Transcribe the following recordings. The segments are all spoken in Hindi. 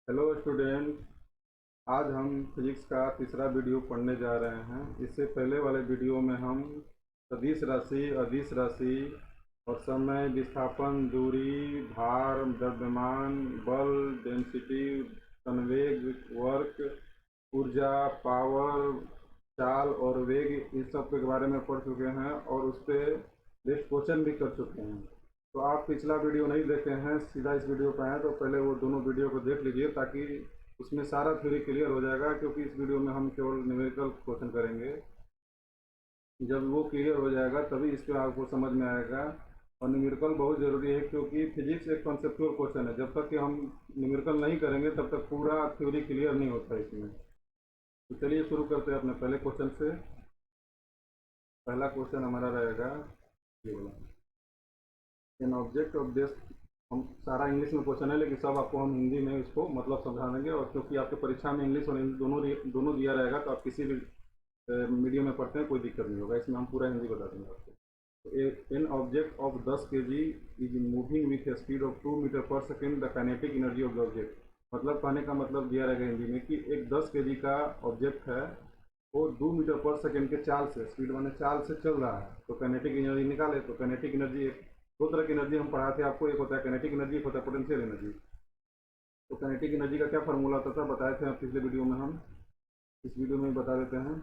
Hello student. आज हम फिजिक्स का तीसरा वीडियो पढ़ने जा रहे हैं। इससे पहले वाले वीडियो में हम सदिश राशि, अदिश राशि और समय, विस्थापन, दूरी, भार, द्रव्यमान, बल, डेंसिटी, संवेग, वर्क, ऊर्जा, पावर, चाल और वेग, इन सब के बारे में पढ़ चुके हैं और उस पर बेस्ट क्वेश्चन भी कर चुके हैं। तो आप पिछला वीडियो नहीं देखे हैं, सीधा इस वीडियो पर आए तो पहले वो दोनों वीडियो को देख लीजिए, ताकि उसमें सारा थ्योरी क्लियर हो जाएगा। क्योंकि इस वीडियो में हम केवल न्यूमेरिकल क्वेश्चन करेंगे। जब वो क्लियर हो जाएगा तभी इस पर आपको समझ में आएगा। और न्यूमेरिकल बहुत ज़रूरी है, क्योंकि फिजिक्स एक कॉन्सेप्चुअल क्वेश्चन है। जब तक कि हम न्यूमेरिकल नहीं करेंगे तब तक पूरा थ्योरी क्लियर नहीं होता इसमें। तो चलिए शुरू करते हैं अपने पहले क्वेश्चन से। पहला क्वेश्चन हमारा रहेगा ये वाला, एन ऑब्जेक्ट ऑफ दिस। हम सारा इंग्लिश में क्वेश्चन है, लेकिन सब आपको हम हिंदी में इसको मतलब समझा देंगे। और क्योंकि आपके परीक्षा में इंग्लिश और हिंदी दोनों दिया रहेगा, तो आप किसी भी मीडियम में पढ़ते हैं कोई दिक्कत नहीं होगा। इसमें हम पूरा हिंदी बता देंगे आपको। तो an object of 10 kg is moving with a speed of 2 metre per second, the kinetic energy of the object. मतलब कहने का मतलब दिया रहेगा हिंदी में कि एक 10 kg का ऑब्जेक्ट है, वो 2 मीटर पर सेकेंड के चाल से, स्पीड माने चाल से चल रहा है। तो काइनेटिक एनर्जी निकाले। तो काइनेटिक एनर्जी एक दो तरह की एनर्जी हम पढ़ाए थे आपको, एक होता है काइनेटिक एनर्जी, एक होता है पोटेंशियल एनर्जी। तो काइनेटिक एनर्जी का क्या फार्मूला होता था बताए थे पिछले वीडियो में, हम इस वीडियो में बता देते हैं।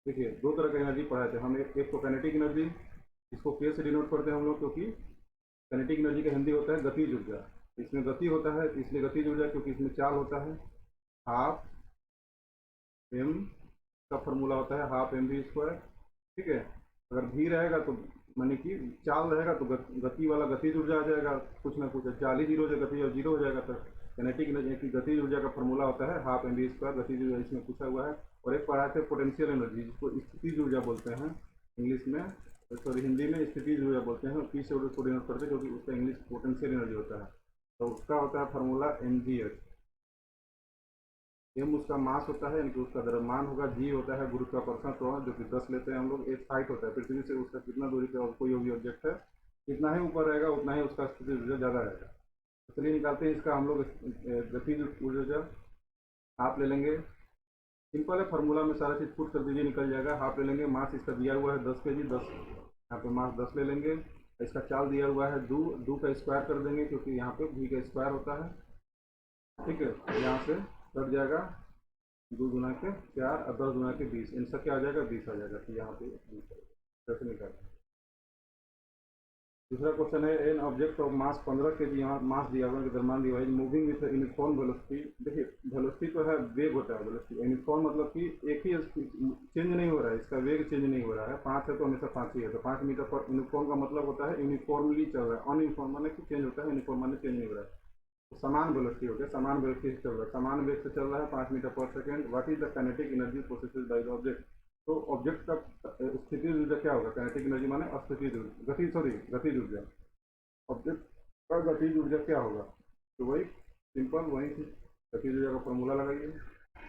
देखिए, दो तरह की एनर्जी पढ़ाए थे हम। एक तो काइनेटिक एनर्जी, इसको के से डिनोट करते हैं हम लोग, क्योंकि काइनेटिक एनर्जी का हिंदी होता है गतिज ऊर्जा। इसमें गति होता है इसलिए गतिज ऊर्जा, क्योंकि इसमें चाल होता है। हाफ एम का फॉर्मूला होता है हाफ एम वी स्क्वायर। ठीक है। अगर भी रहेगा तो माने कि चाल रहेगा तो गति वाला गतिज ऊर्जा आ जाएगा, कुछ ना कुछ। चाल ही जीरो हो जाएगा, गति और जीरो हो जाएगा। तो काइनेटिक एनर्जी की गतिज ऊर्जा का फॉर्मूला होता है हाफ एम वी स्क्वायर, गतिज ऊर्जा इसमें पूछा हुआ है। और एक पढ़ाए थे पोटेंशियल एनर्जी, जिसको स्थितिज ऊर्जा बोलते हैं इंग्लिश में, सॉरी हिंदी में स्थितिज ऊर्जा बोलते हैं। पी से उसको डिनोट करते हैं, क्योंकि उसका इंग्लिश पोटेंशियल एनर्जी होता है। तो उसका होता है formula M G H. M उसका मास होता है, यानी कि उसका द्रव्यमान होगा। जी होता है गुरुत्वाकर्षण त्वरण, जो कि 10 लेते हैं हम लोग। एक हाइट होता है पृथ्वी से उसका कितना दूरी पे कोई भी ऑब्जेक्ट है, जितना ही ऊपर रहेगा उतना ही उसका स्थिति ऊर्जा ज़्यादा रहेगा। तो चलिए निकालते हैं इसका हम लोग गतिज ऊर्जा। हाफ ले लेंगे, सिंपल है फॉर्मूला में, सारा चीज़ पुट कर दीजिए निकल जाएगा। हाफ ले लेंगे, मास इसका दिया हुआ है 10 kg, 10 यहाँ पे मास 10 ले लेंगे। इसका चाल दिया हुआ है दो, दो का स्क्वायर कर देंगे, क्योंकि यहाँ पे भी का स्क्वायर होता है। ठीक है, यहाँ से कट जाएगा, 2 गुना के 4 और 10 गुना के 20, इनसे क्या आ जाएगा 20 आ जाएगा। तो यहाँ पे 20 कैसे निकालें। दूसरा क्वेश्चन है N object of mass 15 kg, यहाँ मास दिया हुआ है, द्रव्यमान दिया हुआ है, मूविंग विथ यूनिफॉर्म वेलोसिटी। देखिए वेलोसिटी तो है, वेग होता है वेलोसिटी। यूनिफॉर्म मतलब कि एक ही चेंज नहीं हो रहा है, इसका वेग चेंज नहीं हो रहा है। 5 है तो हमेशा 5 ही है, तो 5 मीटर पर। यूनिफॉर्म का मतलब होता है यूनिफॉर्मली चल रहा है। अनयूनिफॉर्म माने कि चेंज होता है, यूनिफॉर्म माने चेंज नहीं हो रहा है। तो समान वेलोसिटी हो गया, समान वेलोसिटी से चल रहा है, समान वेग से चल रहा है 5 metre per second. What is the kinetic energy processed by the object. तो ऑब्जेक्ट का स्थितिज ऊर्जा क्या होगा। काइनेटिक एनर्जी माने अस्थितिज ऊर्जा, गति सॉरी गतिज ऊर्जा। ऑब्जेक्ट का गतिज ऊर्जा क्या होगा, तो वही सिंपल वही थी। गतिज ऊर्जा का फॉर्मूला लगाइए।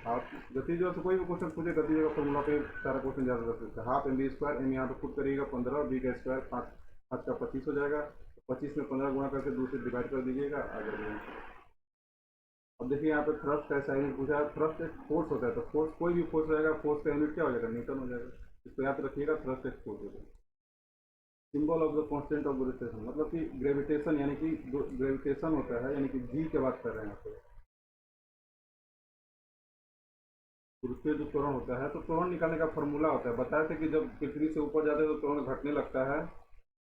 आप गतिज ऊर्जा से कोई भी क्वेश्चन पूछे, गतिज ऊर्जा का फॉर्मूला पे सारा क्वेश्चन ज़्यादा कर सकते हैं। Half M B square, M यहाँ पे पुट करिएगा 15, बी का स्क्वायर 5, 5 का 25 हो जाएगा। 25 में 15 गुणा करके 2 से डिवाइड कर दीजिएगा, आ जाएगा। अब देखिए यहाँ पे थ्रस्ट का साइन पूछा है। थ्रस्ट एक फोर्स होता है, तो फोर्स कोई भी फोर्स रहेगा, फोर्स का यूनिट क्या हो जाएगा, न्यूटन हो जाएगा। इसको याद रखिएगा, थ्रस्ट एक फोर्स हो जाएगा। Symbol of the constant of gravitation, मतलब कि ग्रेविटेशन, यानी कि ग्रेविटेशन होता है, यानी कि जी की बात कर रहे हैं यहाँ पे। गुरुत्वीय जो त्वरण होता है, तो त्वरण निकालने का फॉर्मूला होता है। बताए थे कि जब पृथ्वी से ऊपर जाते हैं तो त्वरण घटने लगता है,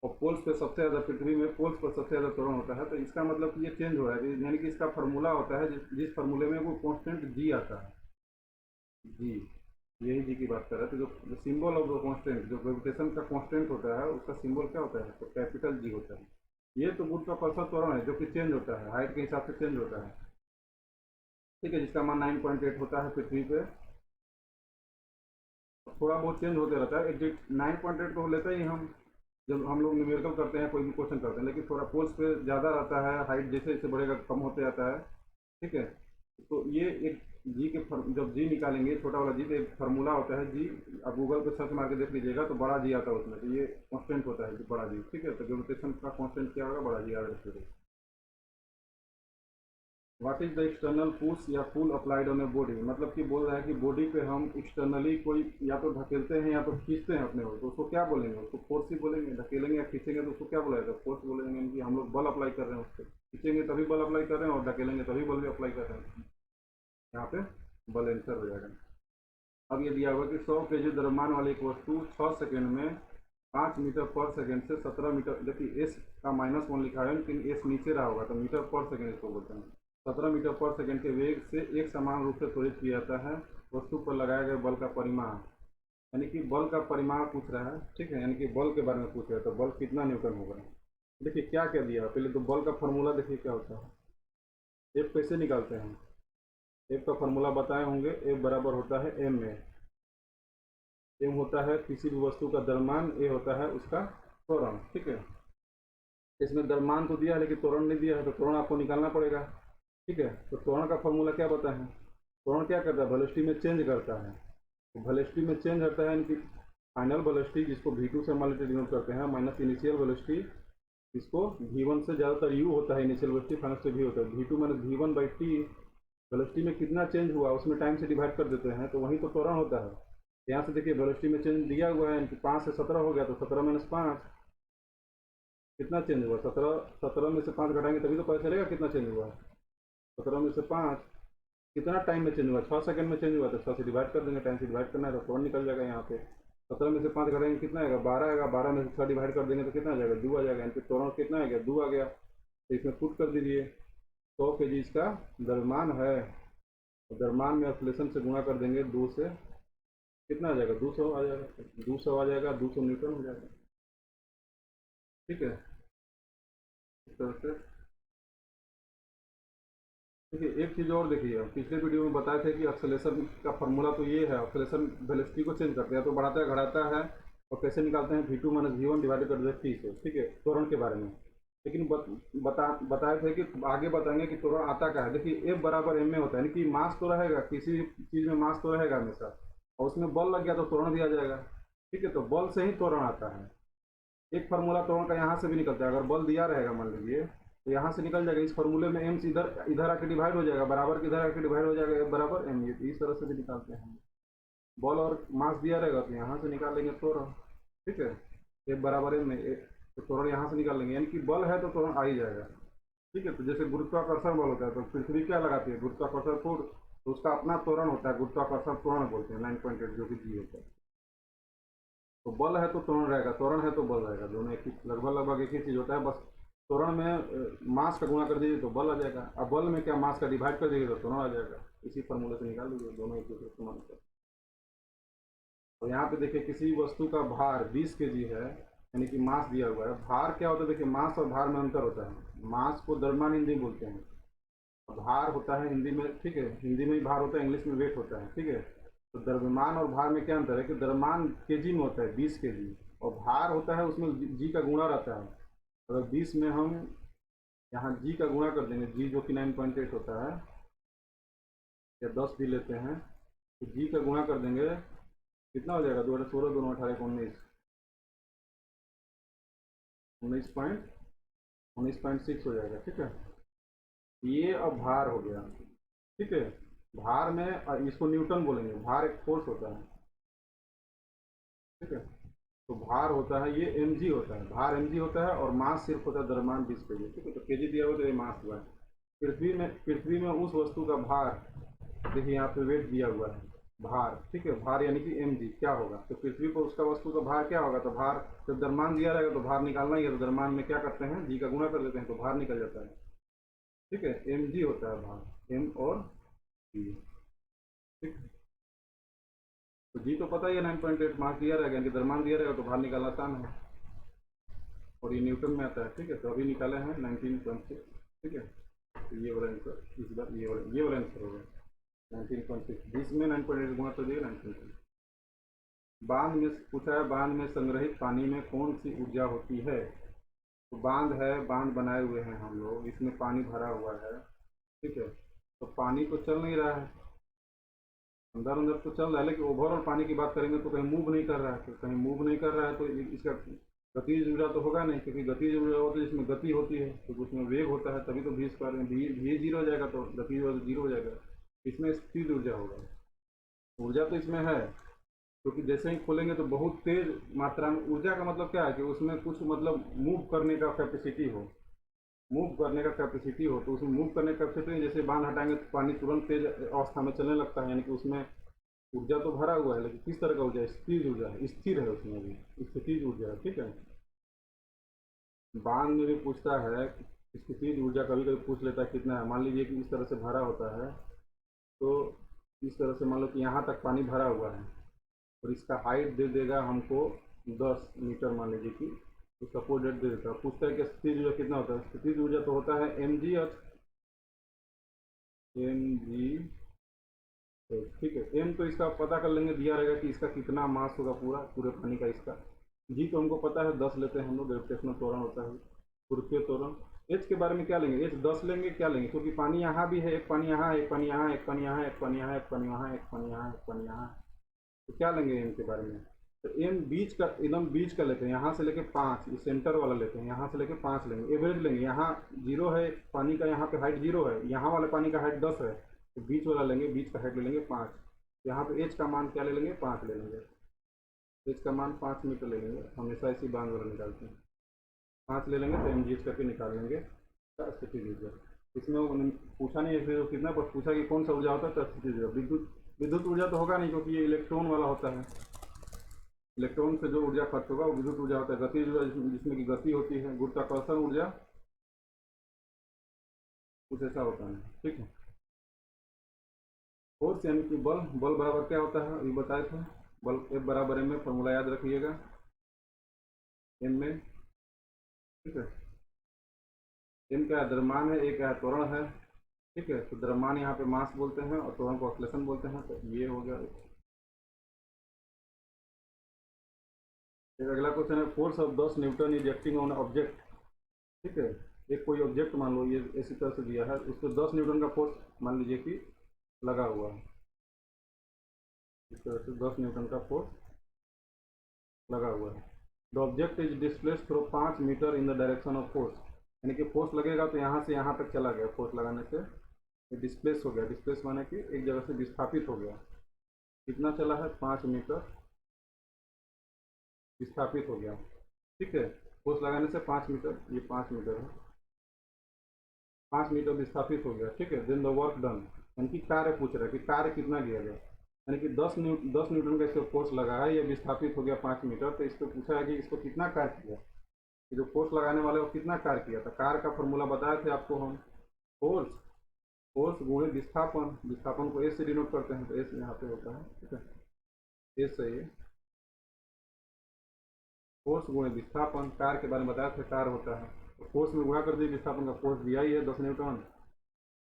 और पोल्स पे सबसे ज़्यादा, पृथ्वी में पोल्स पर सबसे ज़्यादा त्वरण होता है। तो इसका मतलब कि ये चेंज हो रहा है, यानी कि इसका फॉर्मूला होता है जिस फार्मूले में वो कांस्टेंट जी आता है। जी, यही जी की बात कर रहे थे। जो सिंबल ऑफ द कांस्टेंट, जो ग्रेविटेशन का कांस्टेंट होता है, उसका सिंबल क्या होता है, तो कैपिटल जी होता है। ये तो गुरुत्वाकर्षण त्वरण है, जो कि चेंज होता है, हाइट के हिसाब से चेंज होता है। ठीक है, जिसका मान 9.8 होता है पृथ्वी पे। थोड़ा बहुत चेंज होते रहता है, एग्जैक्ट 9.8 तो लेते ही हम जब हम लोग न्यूमेरिकल करते हैं, कोई भी क्वेश्चन करते हैं। लेकिन थोड़ा पोल्स पे ज़्यादा रहता है, हाइट जैसे जैसे बढ़ेगा कम होते जाता है। ठीक है। तो ये एक जी के जब जी निकालेंगे छोटा वाला जी, तो एक फार्मूला होता है जी। आप गूगल पे सर्च मार के देख लीजिएगा, तो बड़ा जी आता है उसमें। तो ये कांस्टेंट होता है बड़ा जी। ठीक है, तो ग्रेविटेशन का कांस्टेंट क्या होगा, बड़ा जी याद रखिएगा। What is the external push या पुल अप्लाइड ऑन ए बॉडी, मतलब कि बोल रहा है कि बॉडी पे हम एक्सटर्नली कोई या तो ढकेलते हैं या तो खींचते हैं अपने को, तो उसको क्या बोलेंगे, उसको फोर्स ही बोलेंगे। ढकेलेंगे या खींचेंगे तो उसको क्या बोला जाएगा, फोर्स बोलेंगे। यानी कि हम लोग बल अप्लाई कर रहे हैं उस पर, खींचेंगे तभी बल अप्लाई कर रहे हैं और ढकेलेंगे तभी बल भी अप्लाई कर रहे हैं। यहाँ पे बल आंसर हो जाएगा। अब ये दिया हुआ कि 100 kg द्रव्यमान वाली एक वस्तु 6 सेकंड में 5 मीटर पर सेकंड से 17 मीटर, देखिए एस का -1 लिखा है लेकिन एस नीचे रहा होगा तो मीटर पर सेकंड इसको बोलते हैं। 17 मीटर पर सेकंड के वेग से एक समान रूप से त्वरित किया जाता है। वस्तु पर लगाया गया बल का परिमाण, यानी कि बल का परिमाण पूछ रहा है, ठीक है, यानी कि बल के बारे में पूछ रहा है, तो बल कितना न्यूटन होगा। देखिए क्या क्या दिया, पहले तो बल का फॉर्मूला देखिए क्या होता है। एफ कैसे निकालते हैं, एफ का फॉर्मूला बताए होंगे, एफ बराबर होता है एम में। एम होता है किसी भी वस्तु का द्रव्यमान, ए होता है उसका त्वरण, ठीक है। इसमें द्रव्यमान तो दिया है लेकिन त्वरण नहीं दिया है, तो त्वरण आपको निकालना पड़ेगा, ठीक है। तो त्वरण का फॉर्मूला क्या बताएं, त्वरण क्या करता है, वेलोसिटी में चेंज करता है। तो वेलोसिटी में चेंज होता है, इनकी फाइनल वेलोसिटी जिसको v2 से मान लेते डिनोट करते हैं, माइनस इनिशियल वेलोसिटी, इसको v1 से ज़्यादातर u होता है इनिशियल वेलोसिटी, फाइनल से v होता है, v2 माइनस v1/t। वेलोसिटी में कितना चेंज हुआ उसमें टाइम से डिवाइड कर देते हैं, तो वही तो त्वरण होता है। यहाँ से देखिए वेलोसिटी में चेंज दिया हुआ है, इनकी 5 से 17 हो गया, तो 17 - 5 कितना चेंज हुआ, 17 में से 5 घटाएंगे तभी तो पता चलेगा कितना चेंज हुआ। 17 में से 5 कितना टाइम में चेंज हुआ, 6 सेकंड में चेंज हुआ, तो 6 से डिवाइड कर देंगे, टाइम से डिवाइड करना है तो त्वरण निकल जाएगा। यहाँ पे 17 में से 5 घटाएंगे कितना आएगा, 12 आएगा, 12 में से 6 डिवाइड कर देंगे तो कितना आ जाएगा, 2 आ जाएगा। यानी कि त्वरण कितना आ गया, 2 आ गया। तो इसमें पुट कर दीजिए 100 kg इसका द्रव्यमान है, द्रव्यमान में एक्सेलरेशन से गुणा कर देंगे 2 से, कितना आ जाएगा, 200 आ जाएगा, 200 आ जाएगा, 200 न्यूटन हो जाएगा, ठीक है। इस तरह से देखिए एक चीज़ और देखिए, पिछले वीडियो में बताए थे कि एक्सेलरेशन का फॉर्मूला तो ये है, एक्सेलरेशन वेलोसिटी को चेंज करते हैं तो बढ़ाता है घटाता है, और कैसे निकालते हैं, v2 - v1 डिवाइडेड कर देते हैं t से, ठीक है, त्वरण के बारे में। लेकिन बताए थे कि आगे बताएंगे कि त्वरण आता क्या है। देखिए F बराबर m में होता है, यानी कि मास तो रहेगा, किसी चीज़ में मास तो रहेगा हमेशा, और उसमें बल लग गया तो त्वरण भी आ जाएगा, ठीक है। तो बल से ही त्वरण आता है। एक फार्मूला त्वरण का यहाँ से भी निकलता है, अगर बल दिया रहेगा मान लीजिए तो यहाँ से निकल जाएगा, इस फार्मूले में m इधर इधर आके डिवाइड हो जाएगा, बराबर के इधर आके डिवाइड हो जाएगा, F बराबर m, ये इस तरह से भी निकालते हैं। बल और मास दिया रहेगा तो यहाँ से निकाल लेंगे त्वरण, ठीक है। F बराबर m में तो त्वरण यहाँ से निकाल लेंगे, यानी कि बल है तो त्वरण आ ही जाएगा, ठीक है। तो जैसे गुरुत्वाकर्षण बल होता है तो पृथ्वी क्या लगाती है, गुरुत्वाकर्षण फोर्स, तो उसका अपना त्वरण होता है, गुरुत्वाकर्षण त्वरण बोलते हैं, 9.8 जो कि g होता है। तो बल है तो त्वरण रहेगा, त्वरण है तो बल रहेगा, दोनों एक ही लगभग एक ही चीज़ होता है। बस त्वरण में मास का गुणा कर दीजिए तो बल आ जाएगा, अब बल में क्या मास का डिवाइड कर दीजिए तो त्वरण आ जाएगा। इसी फॉर्मूले से निकाल लीजिए, दोनों एक दूसरे समान होता है। और यहाँ पे देखिए किसी वस्तु का भार 20 kg है, यानी कि मास दिया हुआ है। भार क्या होता है, देखिए मास और भार में अंतर होता है। मास को द्रव्यमान हिंदी में बोलते हैं, भार होता है हिंदी में, ठीक है, हिंदी में ही भार होता है, इंग्लिश में वेट होता है, ठीक है। तो द्रव्यमान और भार में क्या अंतर है कि द्रव्यमान केजी में होता है 20 kg, और भार होता है उसमें जी का गुणा रहता है। अगर 20 में हम यहाँ जी का गुणा कर देंगे, जी जो कि 9.8 होता है, या 10 भी लेते हैं, तो जी का गुणा कर देंगे कितना हो जाएगा, 2 16 2 18 19 19.6 हो जाएगा, ठीक है। ये अब भार हो गया, ठीक है। भार में इसको न्यूटन बोलेंगे, भार एक फोर्स होता है, ठीक है। तो भार होता है ये mg होता है, भार mg होता है, और मास सिर्फ होता है द्रव्यमान 20 kg, ठीक है। तो kg दिया हुआ तो ये मास हुआ है। पृथ्वी में उस वस्तु का भार, देखिए यहाँ पे वेट दिया हुआ है, भार, ठीक है, भार यानी कि mg क्या होगा, तो पृथ्वी पर उसका वस्तु का भार क्या होगा, तो भार जब द्रव्यमान दिया रहेगा तो भार निकालना ही है, तो द्रव्यमान में क्या करते हैं, जी का गुणा कर देते हैं तो भार निकल जाता है, ठीक है। mg होता है भार, m और g, ठीक। तो जी तो पता ही है 9.8, मास दिया रहेगा, यानी द्रव्यमान दिया रहेगा तो भार निकालना आसान है, और ये न्यूटन में आता है, ठीक है। तो अभी निकाले हैं 19.6, ठीक है। तो ये वाला आंसर, इस बार ये वाला आंसर होगा 19.6, 20 में 9.8 गुणा कर दिएगा 19.6। बांध में पूछा है, बांध में संग्रहित पानी में कौन सी ऊर्जा होती है। तो बांध है, बांध बनाए हुए हैं हम लोग, इसमें पानी भरा हुआ है, ठीक है। तो पानी तो चल नहीं रहा है, अंदर अंदर तो चल रहा है, लेकिन ओवरऑल पानी की बात करेंगे तो कहीं मूव नहीं कर रहा है, तो कहीं मूव नहीं कर रहा है तो इसका गतिज ऊर्जा तो होगा नहीं, क्योंकि गतिज ऊर्जा होती है जिसमें गति होती है, तो उसमें वेग होता है, तभी तो भी स्क्वायर में भी जीरो हो जाएगा, तो गतिज ऊर्जा जीरो हो जाएगा। इसमें स्थिर ऊर्जा होगा। ऊर्जा तो इसमें है, क्योंकि जैसे ही खोलेंगे तो बहुत तेज मात्रा में ऊर्जा का मतलब क्या है कि उसमें कुछ मतलब मूव करने का कैपेसिटी हो, मूव करने का कैपेसिटी हो, तो उसमें मूव करने का कैपेसिटी, जैसे बांध हटाएंगे तो पानी तुरंत तेज अवस्था में चलने लगता है, यानी कि उसमें ऊर्जा तो भरा हुआ है, लेकिन किस तरह का ऊर्जा है? स्थिर ऊर्जा है, स्थिर है, उसमें भी स्थितिज ऊर्जा है। ठीक है, बांध में भी पूछता है कि स्थितिज ऊर्जा कभी कभी पूछ लेता है कितना है। मान लीजिए कि इस तरह से भरा होता है, तो इस तरह से मान लो कि यहाँ तक पानी भरा हुआ है, और इसका हाइट दे देगा हमको 10 मीटर, मान लीजिए कि तो सपोज डेट दे देता है। पूछता है कि स्थितिज ऊर्जा कितना होता है? स्थितिज ऊर्जा तो होता है mg और mg। ठीक है, m तो इसका पता कर लेंगे, दिया रहेगा कि इसका कितना मास होगा पूरे पानी का इसका। g तो हमको पता है 10 लेते हैं हम लोग, ग्रेविटेशनल त्वरण होता है, गुरुत्वीय त्वरण। h के बारे में क्या लेंगे? h 10 लेंगे, क्या लेंगे? क्योंकि पानी यहाँ भी है, एक पानी यहाँ, एक पानी यहाँ, एक पानी यहाँ, एक पानी यहाँ, एक पानी यहाँ, एक पानी यहाँ, एक पानी यहाँ, तो क्या लेंगे m के बारे में? तो m बीच का, एकदम बीच का लेते हैं, यहाँ से लेके 5, ये सेंटर वाला लेते हैं, यहाँ से लेके 5 लेंगे, एवरेज लेंगे। यहाँ 0 है पानी का, यहाँ पे हाइट 0 है, यहाँ वाले पानी का हाइट 10 है, तो बीच वाला लेंगे, बीच का हाइट ले लेंगे 5। यहाँ पे h का मान क्या ले लेंगे? 5 ले लेंगे। h का मान 5 मीटर ले लेंगे, हमेशा इसी बांध वाला निकालते हैं, 5 ले लेंगे तो mgh करके निकाल लेंगे स्थितिज ऊर्जा। इसमें उन्होंने पूछा नहीं है फिर कितना, बस पूछा कि कौन सा ऊर्जा होता है, स्थितिज ऊर्जा। विद्युत ऊर्जा तो होगा नहीं, क्योंकि ये इलेक्ट्रॉन वाला होता है, इलेक्ट्रॉन से जो ऊर्जा खर्च होगा वो विद्युत ऊर्जा होता है। गतिज ऊर्जा जिसमें कि गति होती है, गुरुत्वाकर्षण ऊर्जा कुछ ऐसा होता है। ठीक है, फोर्स यानी कि बल, बल बराबर क्या होता है ये बताए थे, बल F बराबर m में, फॉर्मूला याद रखिएगा, m में। ठीक है, m क्या है? द्रव्यमान है, एक क्या है? त्वरण है। ठीक है, तो द्रव्यमान यहाँ पे मास बोलते हैं और त्वरण को ऑक्सीलेशन बोलते हैं, तो ये हो गया। एक अगला क्वेश्चन है, force of 10 Newton is acting on object. ठीक है, एक कोई ऑब्जेक्ट मान लो, ये इसी तरह से दिया है, उसको 10 न्यूटन का फोर्स मान लीजिए कि लगा हुआ है, इस तरह से 10 न्यूटन का फोर्स लगा हुआ है। The object is displace through 5 metre in the direction of force, यानी कि फोर्स लगेगा तो यहाँ से यहाँ तक चला गया, फोर्स लगाने से ये डिस्प्लेस हो गया। डिस्प्लेस माने कि एक जगह से विस्थापित हो गया। कितना चला है? 5 मीटर विस्थापित हो गया। ठीक है, फोर्स लगाने से 5 मीटर, ये 5 मीटर है, 5 मीटर विस्थापित हो गया। ठीक है, देन द वर्क डन, यानी कि कार्य पूछ रहा है कि कार्य कितना किया गया, यानी कि 10 न्यूटन का इसको फोर्स लगा है, ये विस्थापित हो गया 5 मीटर, तो इसको पूछा है कि इसको कितना कार्य किया, जो फोर्स लगाने वाले वो कितना कार्य किया था। कार्य का फॉर्मूला बताए थे आपको हम, फोर्स फोर्स गुणे विस्थापन, विस्थापन को एस से डिनोट करते हैं, तो एस यहाँ पे होता है। ठीक है, एस से ये फोर्स गुणे विस्थापन, कार्य के बारे में बताया था, कार्य होता है, तो फोर्स में गुणा कर दीजिए, विस्थापन का फोर्स दिया ही है 10 न्यूटन,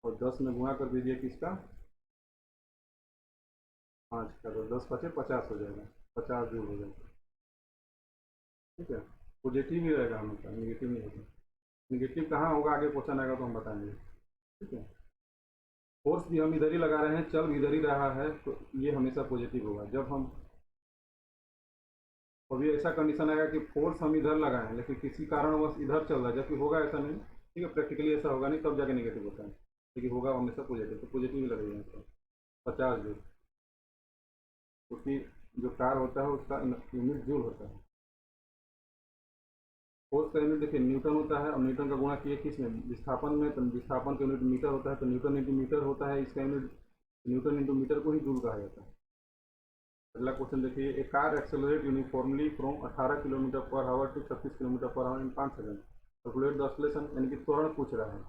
और 10 में गुणा कर दीजिए किसका? 5 का, तो 10 पचे 50 हो जाएगा, 50 जूल हो जाएगा। ठीक है, पॉजिटिव ही रहेगा हमेशा, निगेटिव नहीं होगा। निगेटिव कहाँ होगा, आगे क्वेश्चन आएगा तो हम बताएंगे। ठीक है, फोर्स भी हम इधर ही लगा रहे हैं, चल भी इधर ही रहा है, तो ये हमेशा पॉजिटिव होगा। जब हम अभी ऐसा कंडीशन आएगा कि फोर्स हम इधर लगाएं लेकिन किसी कारणवश इधर चल रहा है, जबकि होगा ऐसा नहीं। ठीक है, प्रैक्टिकली ऐसा होगा नहीं, तब जाके नेगेटिव होता है, लेकिन होगा हमेशा पॉजिटिव, तो पॉजिटिव ही लगेगा 50 जूल, क्योंकि जो कार होता है उसका यूनिट जूल होता है। फोर्स का यूनिट देखिए न्यूटन होता है, और न्यूटन का गुणा किए किस में? विस्थापन में, तो विस्थापन का यूनिट मीटर होता है, तो न्यूटन इंटू मीटर होता है इसका यूनिट, न्यूटन इंटू मीटर को ही जूल कहा जाता है। अगला क्वेश्चन देखिए, a car accelerate uniformly from 18 kilometre per hour to 36 kilometre per hour in 5 second, calculate the acceleration, यानी कि त्वरण पूछ रहा है।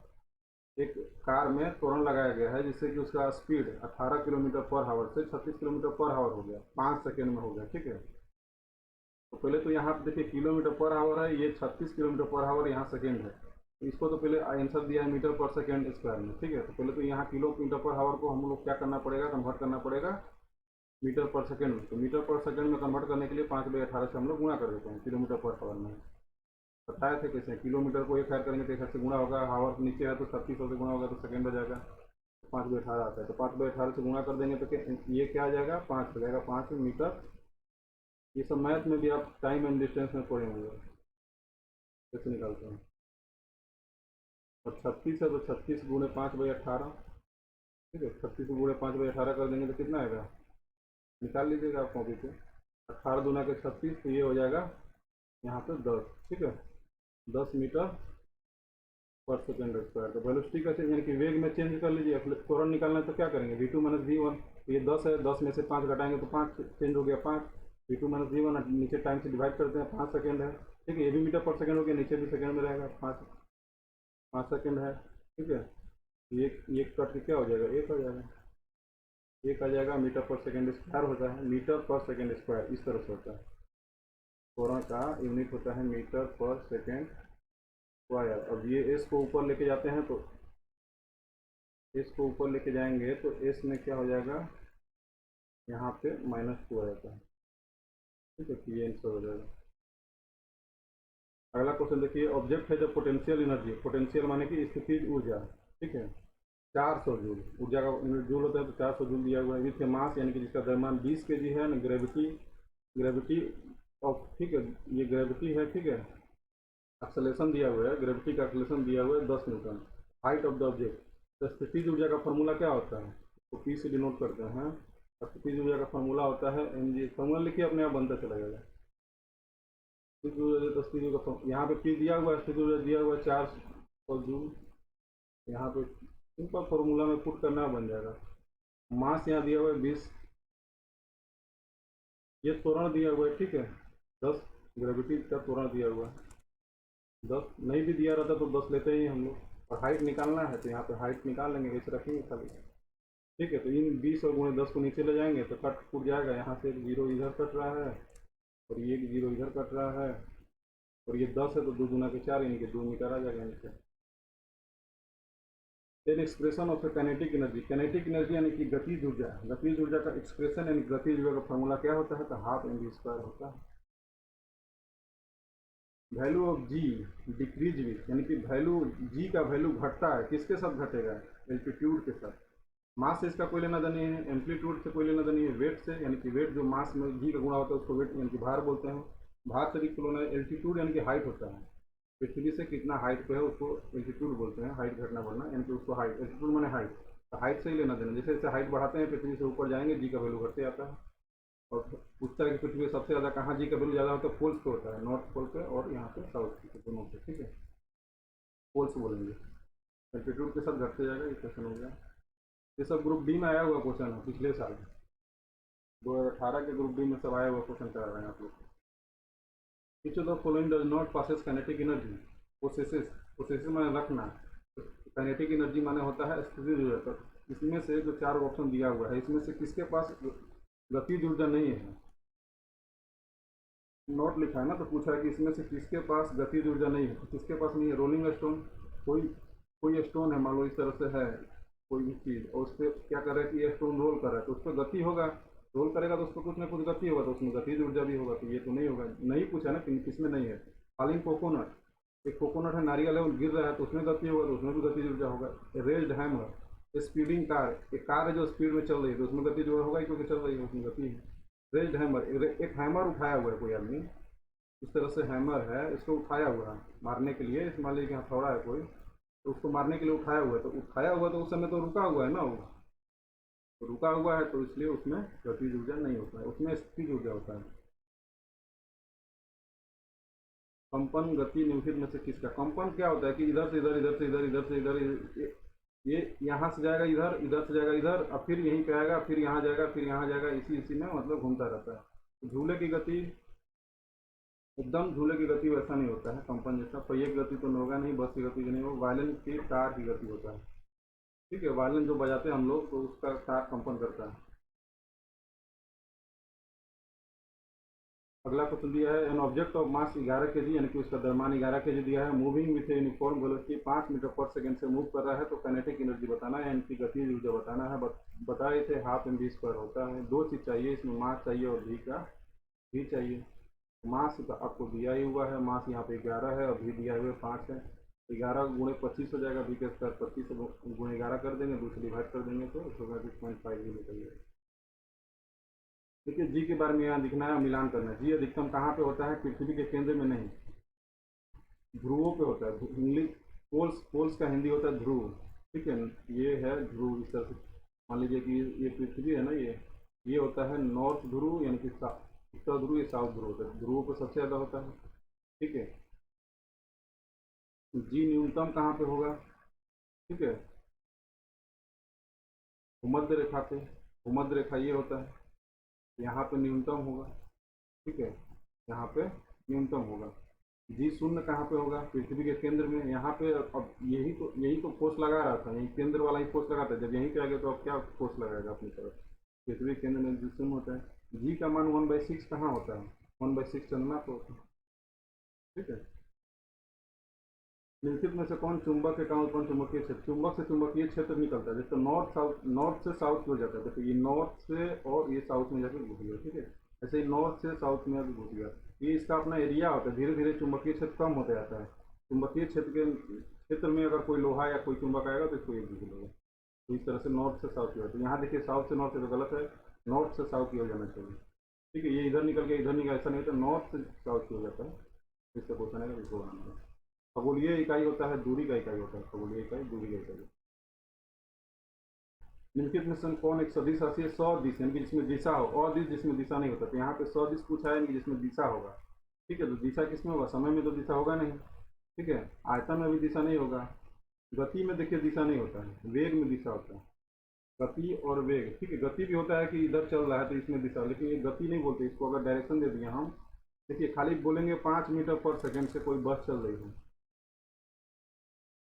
एक कार में त्वरण लगाया गया है जिससे कि उसका स्पीड 18 किलोमीटर पर आवर से 36 किलोमीटर पर आवर हो गया, 5 सेकेंड में हो गया। ठीक है, तो पहले तो यहाँ पे देखिए किलोमीटर पर आवर है, ये 36 किलोमीटर पर आवर यहाँ सेकेंड है, तो इसको तो पहले आंसर दिया है मीटर पर सेकेंड स्क्वायर में। ठीक है, तो पहले तो यहाँ किलोमीटर पर आवर को हम लोग क्या करना पड़ेगा? कन्वर्ट करना पड़ेगा मीटर पर सेकेंड में। तो मीटर पर सेकेंड में कन्वर्ट करने के लिए 5/18 से हम लोग गुणा कर देते हैं किलोमीटर पर आवर में। बताए थे कैसे, किलोमीटर को 1 ऐड करेंगे तो 1 से गुणा होगा, आवर नीचे है तो 3600 से गुणा होगा तो सेकेंड हो जाएगा, 5/18 आता है, तो 5/18 से गुणा कर देंगे तो ये क्या आ जाएगा? 5 हो जाएगा, 5 मीटर। ये सब मैथ में भी आप टाइम एंड डिस्टेंस में पढ़े होंगे। कैसे निकालते हैं? और 36 है तो 36 गुणे 5/18, ठीक है। 36 गुणे 5/18 कर देंगे तो कितना आएगा, निकाल लीजिएगा आप कॉपी पे। 18 दूना के 36, तो ये हो जाएगा यहाँ पे 10, ठीक है। 10 मीटर पर सेकेंड स्क्वायर। तो वेलोसिटी का चेंज यानी कि वेग में चेंज कर लीजिए। त्वरण निकालना है तो क्या करेंगे, v2 माइनस v1। ये 10 है, 10 में से 5 घटाएंगे तो 5 चेंज हो गया 5। v2 माइनस v1 नीचे टाइम से डिवाइड करते हैं, 5 सेकेंड है, ठीक है। ये भी मीटर पर सेकेंड हो गया, नीचे भी सेकेंड में रहेगा, 5 सेकेंड है, ठीक है। ये कट के क्या हो जाएगा, एक हो जाएगा, एक आ जाएगा। मीटर पर सेकेंड स्क्वायर होता है, मीटर पर सेकेंड स्क्वायर इस तरह से होता है। त्वरण का यूनिट होता है मीटर पर सेकेंड स्क्वायर। अब ये एस को ऊपर लेके जाते हैं तो एस को ऊपर लेके जाएंगे तो एस में क्या हो जाएगा, यहाँ पे -2 आ जाता है, ठीक है। तो ये आंसर हो जाएगा। अगला क्वेश्चन देखिए, ऑब्जेक्ट है जब पोटेंशियल एनर्जी, पोटेंशियल माने कि स्थितिज ऊर्जा, ठीक है, 400 जूल। ऊर्जा का यूनिट जूल होता है, तो 400 जूल दिया हुआ है। विथ मास यानी कि जिसका द्रव्यमान 20 kg है ना, ग्रेविटी ऑफ, ठीक है, ये ग्रेविटी है, ठीक है। एक्सेलेरेशन दिया हुआ है, ग्रेविटी का एक्सेलेरेशन दिया हुआ है 10 Newton. Height of the object, तो स्थितिज ऊर्जा का फॉर्मूला क्या होता है, तो पी से डिनोट करते हैं। स्थितिज ऊर्जा का फॉर्मूला होता है mg, फॉर्मूला लिखिए, अपने आप बनता चला जाएगा। स्थितिज ऊर्जा, तो स्थितिज ऊर्जा यहाँ पे पी दिया हुआ है, स्थितिज ऊर्जा दिया हुआ है 400 जूल। यहाँ पे सिंपल फॉर्मूला में पुट करना बन जाएगा। मास यहाँ दिया हुआ है 20, ये त्वरण दिया हुआ है, ठीक है, 10, ग्रेविटी का त्वरण दिया हुआ है 10। नहीं भी दिया रहता तो 10 लेते ही हम लोग। और हाइट निकालना है तो यहाँ पे हाइट निकाल लेंगे, ऐसे रखेंगे खाली, ठीक है। तो इन 20 और गुणे 10 को नीचे ले जाएंगे तो कट फूट जाएगा। यहाँ से एक जीरो इधर कट रहा है और ये एक जीरो इधर कट रहा है, और ये 10 है तो 2 दूना के 4 यानी कि 2 मीटर आ जाएगा नीचे। Then expression of kinetic energy, kinetic energy यानी कि गतिज ऊर्जा, गतिज ऊर्जा का एक्सप्रेशन यानी गतिज ऊर्जा का फॉर्मूला क्या होता है, तो हाफ mv² होता है। Value of G decrease with, यानी कि वैल्यू जी का वैल्यू घटता है, किसके साथ घटेगा, एल्टीट्यूड के साथ। मास से इसका कोई लेना देनी है, एम्पलीट्यूड से कोई लेना देनी है, वेट से, यानी कि वेट जो मास में जी का गुणा होता है उसको वेट यानी कि भार बोलते हैं। भार से भी तुलना, एल्टीट्यूड यानी कि हाइट होता है, पृथ्वी से कितना हाइट पे है उसको एल्टीट्यूड बोलते हैं। हाइट घटना बढ़ना यानी कि उसको हाइट, एल्टीट्यूड माने हाइट, तो हाइट से ही लेना देना। जैसे जैसे हाइट बढ़ाते हैं पृथ्वी से ऊपर जाएंगे जी का वैल्यू घटते जाता है। और पूछता है कि पृथ्वी सबसे ज़्यादा कहाँ जी का वैल्यू ज़्यादा होता है, पोल्स पे होता है, नॉर्थ पोल पे और यहाँ पे साउथ पे, दोनों पे, ठीक है, पोल्स बोलेंगे। एल्टीट्यूड के साथ घटते जाएगा, ये क्वेश्चन हो गया। ये सब ग्रुप डी में आया हुआ क्वेश्चन है, पिछले साल 2018 के ग्रुप डी में सब आया हुआ क्वेश्चन करा रहे हैं आप लोग। Which of the following does not possess kinetic energy? पोसेसिस माने रखना, काइनेटिक एनर्जी माने होता है स्थितिज ऊर्जा। इसमें से जो 4 ऑप्शन दिया हुआ है, इसमें से किसके पास गतिज ऊर्जा नहीं है, नोट लिखा है ना, तो पूछा है कि इसमें से किसके पास गतिज ऊर्जा नहीं है, तो किसके पास नहीं है, रोलिंग स्टोन। कोई कोई स्टोन है, मान लो इस तरह से है कोई भी चीज़, और उस पर क्या कर रहा है कि ये स्टोन रोल कर रहा है, तो उस पर गति होगा, रोल करेगा तो उसको कुछ ना कुछ गति होगा, तो उसमें गतिज ऊर्जा भी होगा। तो ये तो नहीं होगा, नहीं पूछा ना कि किसमें नहीं है। हालिंग कोकोनट, एक कोकोनट है, नारियल है, वो गिर रहा है तो उसमें गति होगा, तो उसमें भी गतिज ऊर्जा होगा। रेज्ड हैमर, स्पीडिंग कार, एक कार है जो स्पीड में चल रही है तो उसमें गतिज ऊर्जा होगा ही, क्योंकि चल रही है उसमें गति है। रेज्ड हैमर, एक हैमर उठाया हुआ है कोई आदमी, इस तरह से हैमर है, इसको उठाया हुआ है मारने के लिए, मान लीजिए कि हथौड़ा है कोई, तो उसको मारने के लिए उठाया हुआ है, तो उठाया हुआ तो उस समय तो रुका हुआ है ना, वो तो रुका हुआ है, तो इसलिए उसमें गतिज ऊर्जा नहीं होता है, उसमें स्थितिज ऊर्जा होता है। कंपन गति निम्नलिखित में से किसका, कंपन क्या होता है कि इधर से इधर, इधर से इधर, इधर से इधर, ये यहाँ से जाएगा इधर, इधर से जाएगा इधर, और फिर यहीं पे आएगा, फिर यहाँ जाएगा, फिर यहाँ जाएगा, इसी में मतलब घूमता रहता है। झूले की गति, एकदम झूले की गति वैसा नहीं होता है कंपन जैसा, पहिए की गति तो होगा नहीं, बस की गति नहीं हो, वायलिन की तार की गति होता है, ठीक है। वायलिन जो बजाते हैं हम लोग तो उसका तार कंपन करता है। अगला क्वेश्चन दिया है, N object of mass 11 kg, यानी कि उसका द्रव्यमान 11 kg दिया है, moving with uniform velocity 5 metre पर सेकंड से मूव कर रहा है, तो काइनेटिक एनर्जी बताना है, यानी कि गतिज ऊर्जा बताना है। बताए थे हाफ mv² होता है। 2 चीज़ चाहिए इसमें, मास चाहिए और भी चाहिए। मास का आपको दिया ही हुआ है, मास यहाँ पे 11 है और भी दिया हुआ 5 है, 11 गुणे 25 हो जाएगा, बी के स्क्वायर 25 गुणे 11 कर देंगे, 2 से डिवाइड कर देंगे तो 136.5 निकल जाएगा। देखिए जी के बारे में यहाँ दिखना है, मिलान करना है। जी अधिकतम कहाँ पे होता है, पृथ्वी के केंद्र में नहीं, ध्रुवों पे होता है। इंग्लिश पोल्स, पोल्स का हिंदी होता है ध्रुव, ठीक है। ये है ध्रुव, इस तरह से मान लीजिए कि ये पृथ्वी है ना, ये होता है नॉर्थ ध्रुव, यानी कि उत्तर ध्रुव, ये साउथ ध्रुव होता है। ध्रुवों पर सबसे ज़्यादा होता है, ठीक है। जी न्यूनतम कहाँ पे होगा, ठीक है, भूमध्य रेखा पे। भूमध्य रेखा ये होता है, यहाँ पे न्यूनतम होगा, ठीक है, यहाँ पे न्यूनतम होगा। जी शून्य कहाँ पे होगा, पृथ्वी के केंद्र में, यहाँ पे। अब यही तो फोर्स लगा रहा था, यही केंद्र वाला ही फोर्स लगा था। जब यहीं पे आ गया तो अब क्या फोर्स लगाएगा अपनी तरफ, पृथ्वी के केंद्र में जी शून्य होता है। जी का मान 1/6 कहाँ होता है, 1/6 चंद्रमा पे होता है, ठीक है। निम्नलिखित में से कौन चुंबक के कारण उत्पन्न चुंबकीय क्षेत्र, चुंबक से चुंबकीय क्षेत्र निकलता है, जैसे नॉर्थ साउथ, नॉर्थ से साउथ हो जाता है। देखो ये नॉर्थ से और ये साउथ में जाकर घुस गया, ठीक है। ऐसे ही नॉर्थ से साउथ में अभी घुस गया, ये इसका अपना एरिया होता है। धीरे धीरे चुंबकीय क्षेत्र कम होता जाता है। चुंबकीय क्षेत्र में अगर कोई लोहा या कोई चुंबक आएगा तो इसको ये घुस लेगा। तो इस तरह से नॉर्थ से साउथ की होता है। यहाँ देखिए साउथ से नॉर्थ, तो गलत है, नॉर्थ से साउथ की हो जाना चाहिए, ठीक है। ये इधर निकल के इधर निकल, ऐसा नहीं होता, नॉर्थ से साउथ की हो जाता है। इससे क्वेश्चन आएगा, इसको बनाना है। खगोलीय इकाई होता है, दूरी का इकाई होता है, खगोलीय इकाई दूरी का इकाई। निम्नलिखित में से कौन एक सदिश राशि है सदिश, यानी कि जिसमें दिशा हो, अदिश जिसमें दिशा नहीं होता। तो यहाँ पे सदिश पूछा है, यानी कि जिसमें दिशा होगा, ठीक है। तो दिशा किसमें होगा, समय में तो दिशा होगा नहीं, ठीक है। आयतन में भी दिशा नहीं होगा। गति में देखिए दिशा नहीं होता है, वेग में दिशा होता है। गति और वेग, ठीक है। गति भी होता है कि इधर चल रहा है तो इसमें दिशा, लेकिन ये गति नहीं बोलते इसको। अगर डायरेक्शन दे दिया हम, देखिए खाली बोलेंगे 5 मीटर पर सेकेंड से कोई बस चल रही है,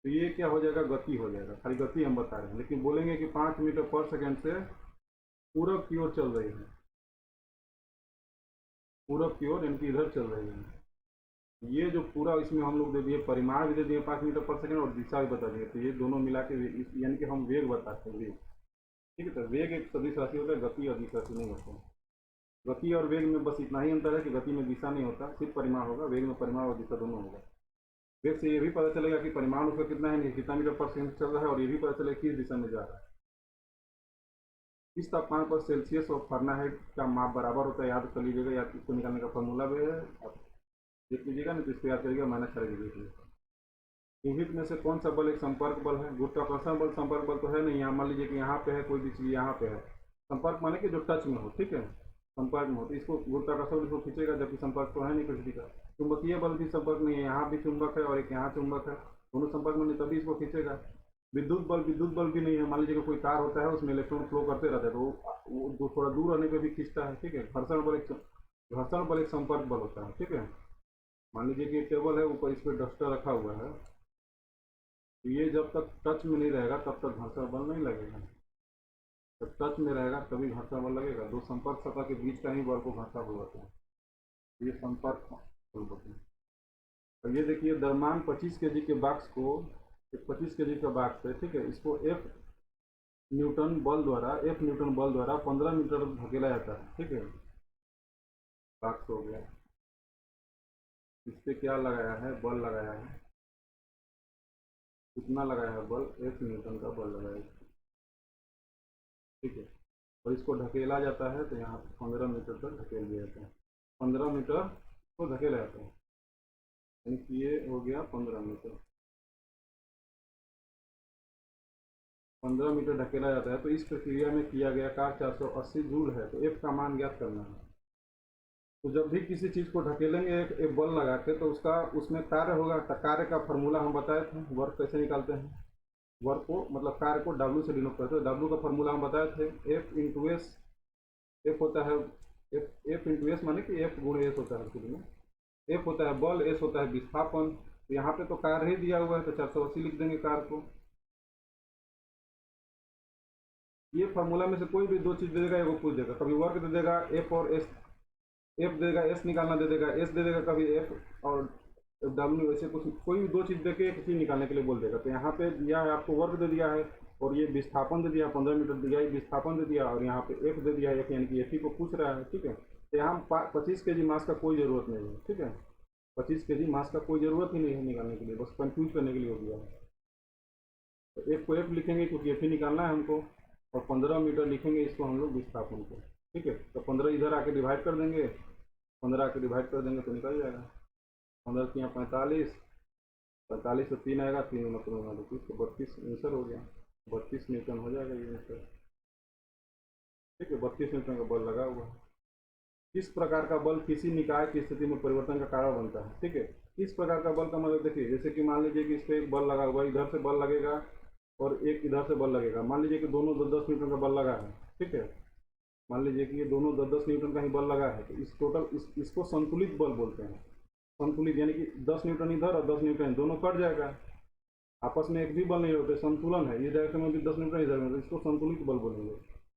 तो ये क्या हो जाएगा, गति हो जाएगा। खाली गति हम बता रहे हैं, लेकिन बोलेंगे कि 5 मीटर पर सेकेंड से पूरब की ओर चल रही है, पूरब की ओर यानी कि इधर चल रही है। ये जो पूरा इसमें हम लोग दे दिए, परिमाण भी दे दिए 5 मीटर पर सेकेंड, और दिशा भी बता दिए। तो ये दोनों मिला के यानी कि हम वेग बताते हैं, वेग, ठीक है। तो वेग एक सदिश राशि होता है, गति अदिश राशि नहीं होता है। गति और वेग में बस इतना ही अंतर है कि गति में दिशा नहीं होता, सिर्फ परिमाण होगा। वेग में परिमाण और दिशा दोनों होगा। वेग से ये भी पता चलेगा कि परिमाण उसका कितना है, कितना मीटर पर सेकेंड चल रहा है, और ये भी पता चलेगा किस दिशा में जा रहा है। इस तापमान पर सेल्सियस और फ़ारेनहाइट का माप बराबर होता है, याद कर लीजिएगा। या इसको निकालने का फॉर्मूला भी है, आप देख लीजिएगा ना, तो इसको याद करिएगा, मैंने करेंगे देखिए। निम्नलिखित में से कौन सा बल एक संपर्क बल है, गुरुत्वाकर्षण बल संपर्क बल तो है नहीं। यहाँ मान लीजिए कि यहाँ पे है कोई भी चीज़, यहाँ पे है, संपर्क माने कि जो टच में हो, ठीक है, संपर्क में हो, तो इसको गुरुत्वाकर्षण बल इसको खींचेगा, जबकि संपर्क तो है नहीं पृथ्वी का। चुंबकीय बल भी संपर्क नहीं है, यहाँ भी चुंबक है और एक यहाँ चुंबक है, दोनों संपर्क में नहीं, तभी इसको खींचेगा। विद्युत बल भी नहीं है। मान लीजिए कि कोई तार होता है, उसमें इलेक्ट्रॉन फ्लो करते रहता है, तो वो थोड़ा दूर रहने पे भी खींचता है, ठीक है। घर्षण बल एक संपर्क बल होता है, ठीक है। मान लीजिए कि टेबल है, ऊपर इस पर डस्टर रखा हुआ है, तो ये जब तक टच में नहीं रहेगा तब तक घर्षण बल नहीं लगेगा। जब टच में रहेगा तभी घर्षण बल लगेगा। दो संपर्क सतह के बीच का ही बल को घर्षण बल होता है, ये संपर्क बल होते हैं। और ये देखिए द्रव्यमान 25 केजी के बॉक्स को, 25 केजी का बॉक्स है, ठीक है, इसको एफ न्यूटन बल द्वारा 15 मीटर धकेला जाता है, ठीक है। बॉक्स हो गया, इस पे क्या लगाया है, बल लगाया है, कितना लगाया है बल, 1 न्यूटन का बल लगाया है, ठीक है। और इसको ढकेला जाता है, तो यहाँ 15 मीटर तक ढकेल दिया जाता है, 15 मीटर को ढकेला जाता है, यानी कि ये हो गया 15 मीटर, 15 मीटर ढकेला जाता है। तो इस प्रक्रिया में किया गया कार्य 480 जूल है। तो एफ का मान ज्ञात करना है। तो जब भी किसी चीज़ को ढकेलेंगे एक बल लगा के, तो उसका उसमें कार्य होगा। तो कार्य का फॉर्मूला हम बताए थे, वर्क कैसे निकालते हैं, वर्क को मतलब कार्य को डब्ल्यू से डिनोट करते हैं। डब्ल्यू का फॉर्मूला हम बताए थे, एफ इंटू एस। एफ होता है एफ इंटू एस, माने कि एफ गुण एस होता है शुरू में। एफ होता है बल, एस होता है विस्थापन। तो यहाँ पे तो कार्य ही दिया हुआ है, तो 480 लिख देंगे कार्य को। ये फार्मूला में से कोई भी दो चीज़ दे देगा, एगो पूछ देगा, कभी वर्क दे देगा एफ और एस, एफ दे देगा, एस निकालना दे देगा, एस दे देगा, कभी एफ और डब्ल्यू, ऐसे कुछ कोई भी दो चीज़ दे के एक चीज़ निकालने के लिए बोल देगा। तो यहाँ पे दिया है आपको, वर्क दे दिया है, और ये विस्थापन दे दिया 15 मीटर दिया है, विस्थापन दे दिया, और यहाँ पे एफ दे दिया है, एफ यानी कि एफ ही को पूछ रहा है, ठीक है। तो यहाँ 25 केजी मास का कोई ज़रूरत नहीं है, ठीक है। 25 केजी मास का कोई ज़रूरत ही नहीं है निकालने के लिए, बस कंफ्यूज करने के लिए हो गया है। तो एफ को एफ लिखेंगे क्योंकि एफ ही निकालना है हमको, और 15 मीटर लिखेंगे इसको हम लोग विस्थापन को, ठीक है। तो 15 इधर आके डिवाइड कर देंगे, 15 आके डिवाइड कर देंगे तो निकल जाएगा। 15 की 45, 45 से 3 आएगा, 3 गुना 32 तो 32 आंसर हो गया। 32 न्यूटन हो जाएगा ये आंसर। ठीक है, 32 न्यूटन का बल लगा हुआ है। किस प्रकार का बल किसी निकाय की स्थिति में परिवर्तन का कारण बनता है। ठीक है, किस प्रकार का बल का मतलब देखिए, जैसे कि मान लीजिए कि इस पर एक बल लगा हुआ है, इधर से बल लगेगा और एक इधर से बल लगेगा। मान लीजिए कि दोनों 10-10 न्यूटन का बल लगा है। ठीक है, मान लीजिए कि ये दोनों 10-10 न्यूटन का ही बल लगा है, तो इस टोटल इसको संतुलित बल बोलते हैं। संतुलित यानी कि 10 न्यूटन इधर और 10 न्यूटन दोनों कट जाएगा, आपस में एक भी बल नहीं होते, संतुलन है। इस डायरेक्शन में भी 10 न्यूटन, इधर में, तो इसको संतुलित बल बोलेंगे।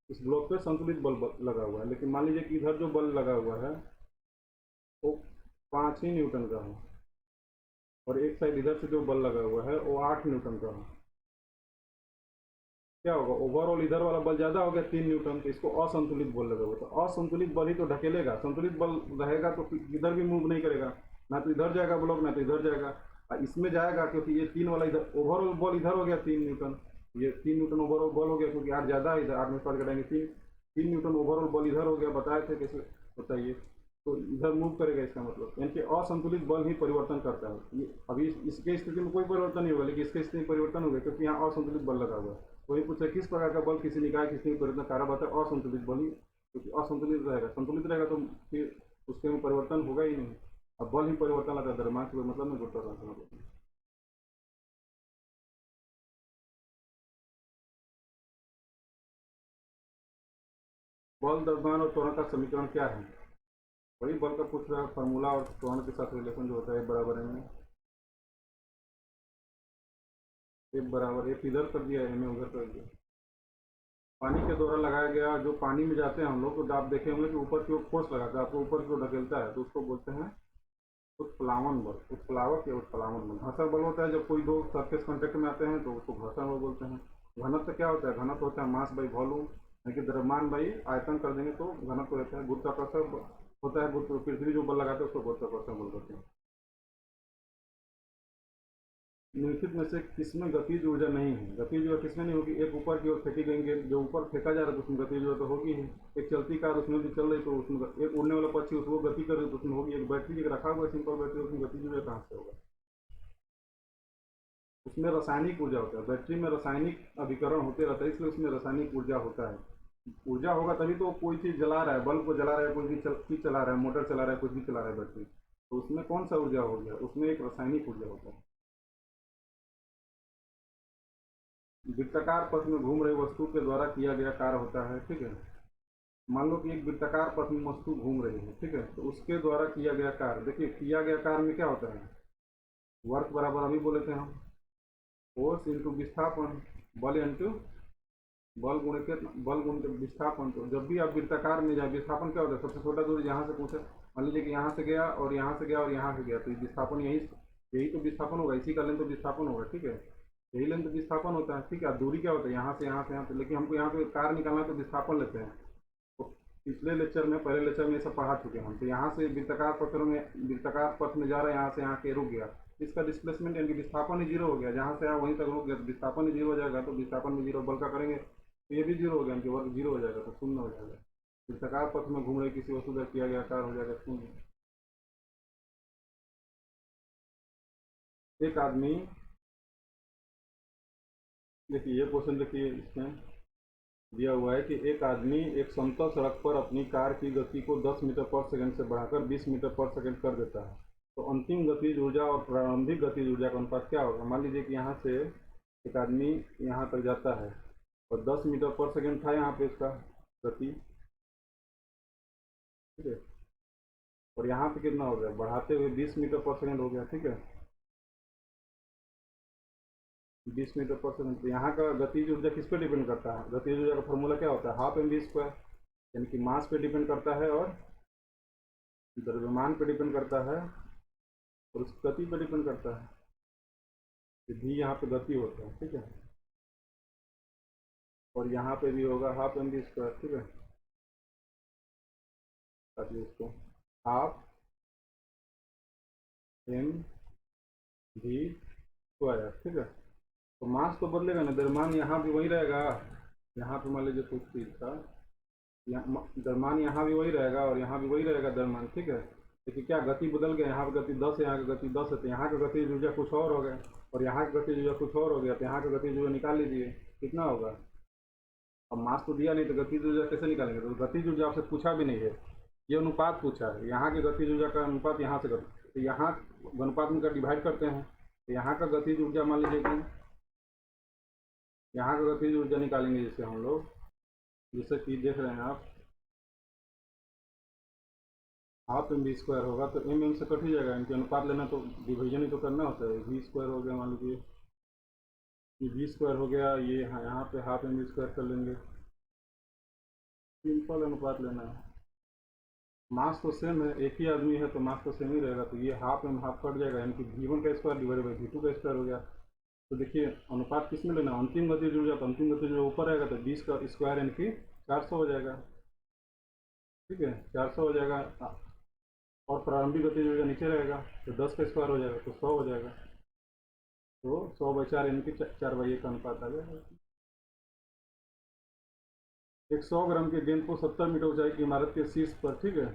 इस ब्लॉक पे संतुलित बल लगा हुआ है। लेकिन मान लीजिए कि इधर जो बल लगा हुआ है वो 5 ही न्यूटन का है और एक साइड इधर से जो बल लगा हुआ है वो 8 न्यूटन का है। क्या होगा, ओवरऑल इधर वाला बल ज़्यादा हो गया 3 न्यूटन, तो इसको असंतुलित बल लगा हुआ। तो असंतुलित बल ही तो ढकेलेगा, संतुलित बल रहेगा तो इधर भी मूव नहीं करेगा, ना तो इधर जाएगा ब्लॉक ना तो इधर जाएगा। इसमें जाएगा क्योंकि ये 3 वाला इधर, ओवरऑल बल इधर हो गया 3 न्यूटन, ये 3 न्यूटन ओवरऑल बल हो गया क्योंकि 8 ज़्यादा है इधर, 8 में 5 घटाएंगे 3 न्यूटन ओवरऑल बल इधर हो गया। बताए थे कैसे होता है ये, तो इधर मूव करेगा इसका मतलब, यानी कि असंतुलित बल ही परिवर्तन करता है। ये अभी इसके स्थिति में कोई परिवर्तन नहीं होगा, लेकिन इसके स्थिति में परिवर्तन होगा क्योंकि यहाँ असंतुलित बल लगा हुआ है। वही पूछा किस प्रकार का बल किसी निकाय की स्थिति में परिवर्तन कारण बनता है, असंतुलित बल ही, क्योंकि असंतुलित रहेगा, संतुलित रहेगा तो फिर उसके में परिवर्तन होगा ही नहीं। अब बल ही परिवर्तन लाता है, द्रव्यमान से कोई मतलब नहीं, गुरुत्वाकर्षण मतलब। बल, द्रव्यमान और त्वरण का समीकरण क्या है। वही बल का पूछ रहा है, फार्मूला और त्वरण के साथ रिलेशन जो होता है बराबर है, एफ बराबर, एफ इधर कर दिया एम उधर कर दिया। पानी के द्वारा लगाया गया, जो पानी में जाते हैं हम लोग तो आप देखे होंगे कि ऊपर की ओर फोर्स लगाता है, आपको ऊपर की ओर ढकेलता है, तो उसको बोलते हैं उत्प्लावन बल, उत्प्लावक या उत्प्लावन बल। घर्षण बल होता है जब कोई दो सरफेस कांटेक्ट में आते हैं तो उसको घर्षण बल बोलते हैं। घनत्व क्या होता है, घनत्व होता है मास बाई वॉल्यूम, यानी कि द्रव्यमान बाई आयतन कर देंगे तो घनत्व रहता है। गुरुत्वाकर्षण होता है, पृथ्वी जो बल लगाते हैं उसको गुरुत्वाकर्षण बल कहते हैं। निम्नलिखित में से किसमें गतिज ऊर्जा नहीं है। गतिज ऊर्जा किसमें नहीं होगी, एक ऊपर की ओर फेंकी गई, जो ऊपर फेंका जा रहा है तो उसमें गतिज ऊर्जा तो होगी ही। एक चलती कार उसमें भी चल रही तो उसमें, एक उड़ने वाला पक्षी उसको गति कर रही तो उसमें होगी। एक बैटरी एक रखा हुआ है सिंपल बैटरी, उसमें गतिज ऊर्जा कहाँ से होगा। उसमें रासायनिक ऊर्जा होता है, बैटरी में रासायनिक अभिकरण होते रहता है, इसलिए उसमें रासायनिक ऊर्जा होता है। ऊर्जा होगा तभी तो कोई चीज़ जला रहा है, बल्ब को जला रहा है, कोई भी चीज़ चला रहा है, मोटर चला रहा है, कुछ भी चला रहा है बैटरी, तो उसमें कौन सा ऊर्जा हो गया, उसमें एक रासायनिक ऊर्जा होता है। वृत्ताकार पथ में घूम रही वस्तु के द्वारा किया गया कार्य होता है। ठीक है, मान लो कि एक वृत्ताकार पथ में वस्तु घूम रही है, ठीक है, तो उसके द्वारा किया गया कार्य, देखिए किया गया कार्य में क्या होता है, वर्क बराबर अभी बोले थे हम, फोर्स इंटू विस्थापन, बल इंटू बल गुणे के बल गुणे विस्थापन। तो जब भी आप वृत्ताकार में जाए, विस्थापन क्या होता है, सबसे छोटा दूरी यहाँ से पूछे, मान लीजिए कि यहाँ से गया और यहाँ से गया और यहाँ से गया, तो विस्थापन यही यही तो विस्थापन होगा, इसी का लेंथ तो विस्थापन होगा। ठीक है, यही लेंथ विस्थापन होता है। ठीक है, दूरी क्या होता है, यहाँ से यहाँ से यहाँ से, लेकिन हमको यहाँ पे कार निकालना है तो विस्थापन लेते हैं। तो पिछले लेक्चर में, पहले लेक्चर में ये सब पढ़ा चुके हैं हम। तो यहाँ से वृत्ताकार पथ में जा रहा है, यहाँ से यहाँ के रुक गया, इसका डिस्प्लेसमेंट यानी कि विस्थापन ही जीरो हो गया, जहाँ से आया वहीं तक रुक गया, तो विस्थापन ही जीरो हो जाएगा। तो विस्थापन में जीरो, बल का करेंगे तो ये भी जीरो हो गया, इनके वर्ग जीरो हो जाएगा, तो शून्य हो जाएगा। वृत्ताकार पथ में घूम रहे किसी वस्तु द्वारा किया गया कार्य हो जाएगा शून्य। एक आदमी, देखिए ये क्वेश्चन देखिए, इसमें दिया हुआ है कि एक आदमी एक समतल सड़क पर अपनी कार की गति को 10 मीटर पर सेकंड से बढ़ाकर 20 मीटर पर सेकंड कर देता है, तो अंतिम गतिज ऊर्जा और प्रारंभिक गतिज ऊर्जा का अनुपात क्या होगा। मान लीजिए कि यहाँ से एक आदमी यहाँ तक जाता है और 10 मीटर पर सेकंड था यहाँ पे इसका गति, ठीक है, और यहाँ पे कितना हो गया, बढ़ाते हुए 20 मीटर पर सेकंड हो गया। ठीक है, 20 मीटर पर सेकंड। तो यहाँ का गतिज ऊर्जा किस पे डिपेंड करता है, गतिज ऊर्जा का फॉर्मूला क्या होता है, हाफ एम वी स्क्वायर, यानी कि मास पे डिपेंड करता है और द्रव्यमान पे डिपेंड करता है और उस गति पे डिपेंड करता है। भी यहाँ पे गति होता है, ठीक है, और यहाँ पे भी होगा हाफ एम वी स्क्वायर। ठीक है, ताकि इसको हाफ एम वी स्क्वायर। ठीक है, तो मास तो बदलेगा ना, द्रव्यमान यहाँ भी वही रहेगा, यहाँ पे मान लीजिए कुछ चीज था, यहाँ द्रव्यमान यहाँ भी वही रहेगा और यहाँ भी वही रहेगा द्रव्यमान। ठीक है, देखिए क्या गति बदल गया, यहाँ पर गति 10 है, यहाँ की गति 10 है, तो यहाँ का गतिज ऊर्जा कुछ और हो गया और यहाँ की गतिज ऊर्जा कुछ और हो गया, तो यहाँ का गतिज ऊर्जा निकाल लीजिए कितना होगा। अब मास तो दिया नहीं तो गतिज ऊर्जा कैसे निकालेंगे, तो गतिज ऊर्जा आपसे पूछा भी नहीं है, ये अनुपात पूछा है, यहाँ की गतिज ऊर्जा का अनुपात यहाँ से करते, तो यहाँ अनुपात में डिवाइड करते हैं, तो यहाँ का गतिज ऊर्जा मान लीजिए कि यहाँ का गतिज ऊर्जा निकालेंगे जैसे हम लोग, जैसे कि देख रहे हैं आप हाफ एम वी स्क्वायर होगा, तो एम से कट ही जाएगा, इनके अनुपात लेना तो डिवीजन ही तो करना होता है। वी स्क्वायर हो गया, मान लीजिए ये वी स्क्वायर हो गया, ये यहाँ पे हाफ एम वी स्क्वायर कर लेंगे, सिंपल अनुपात लेना है। मास तो सेम है, एक ही आदमी है तो मास तो सेम ही रहेगा, तो ये हाफ एम हाफ कट जाएगा, यानी कि V1 का स्क्वायर डिवाइड बाई V2 का स्क्वायर हो गया। तो देखिए अनुपात किस में लेना, अंतिम गतिज ऊर्जा, तो अंतिम गतिज ऊर्जा ऊपर आएगा तो 20 का स्क्वायर यानी कि 400 हो जाएगा, ठीक है 400 हो जाएगा, और प्रारंभिक गतिज ऊर्जा नीचे रहेगा तो 10 का स्क्वायर हो जाएगा तो 100 हो जाएगा, तो 100/4 यानी कि 4/1 का अनुपात आ जाएगा। एक 100 ग्राम के गेंद को 70 मीटर ऊंचाई की इमारत के शीर्ष पर, ठीक है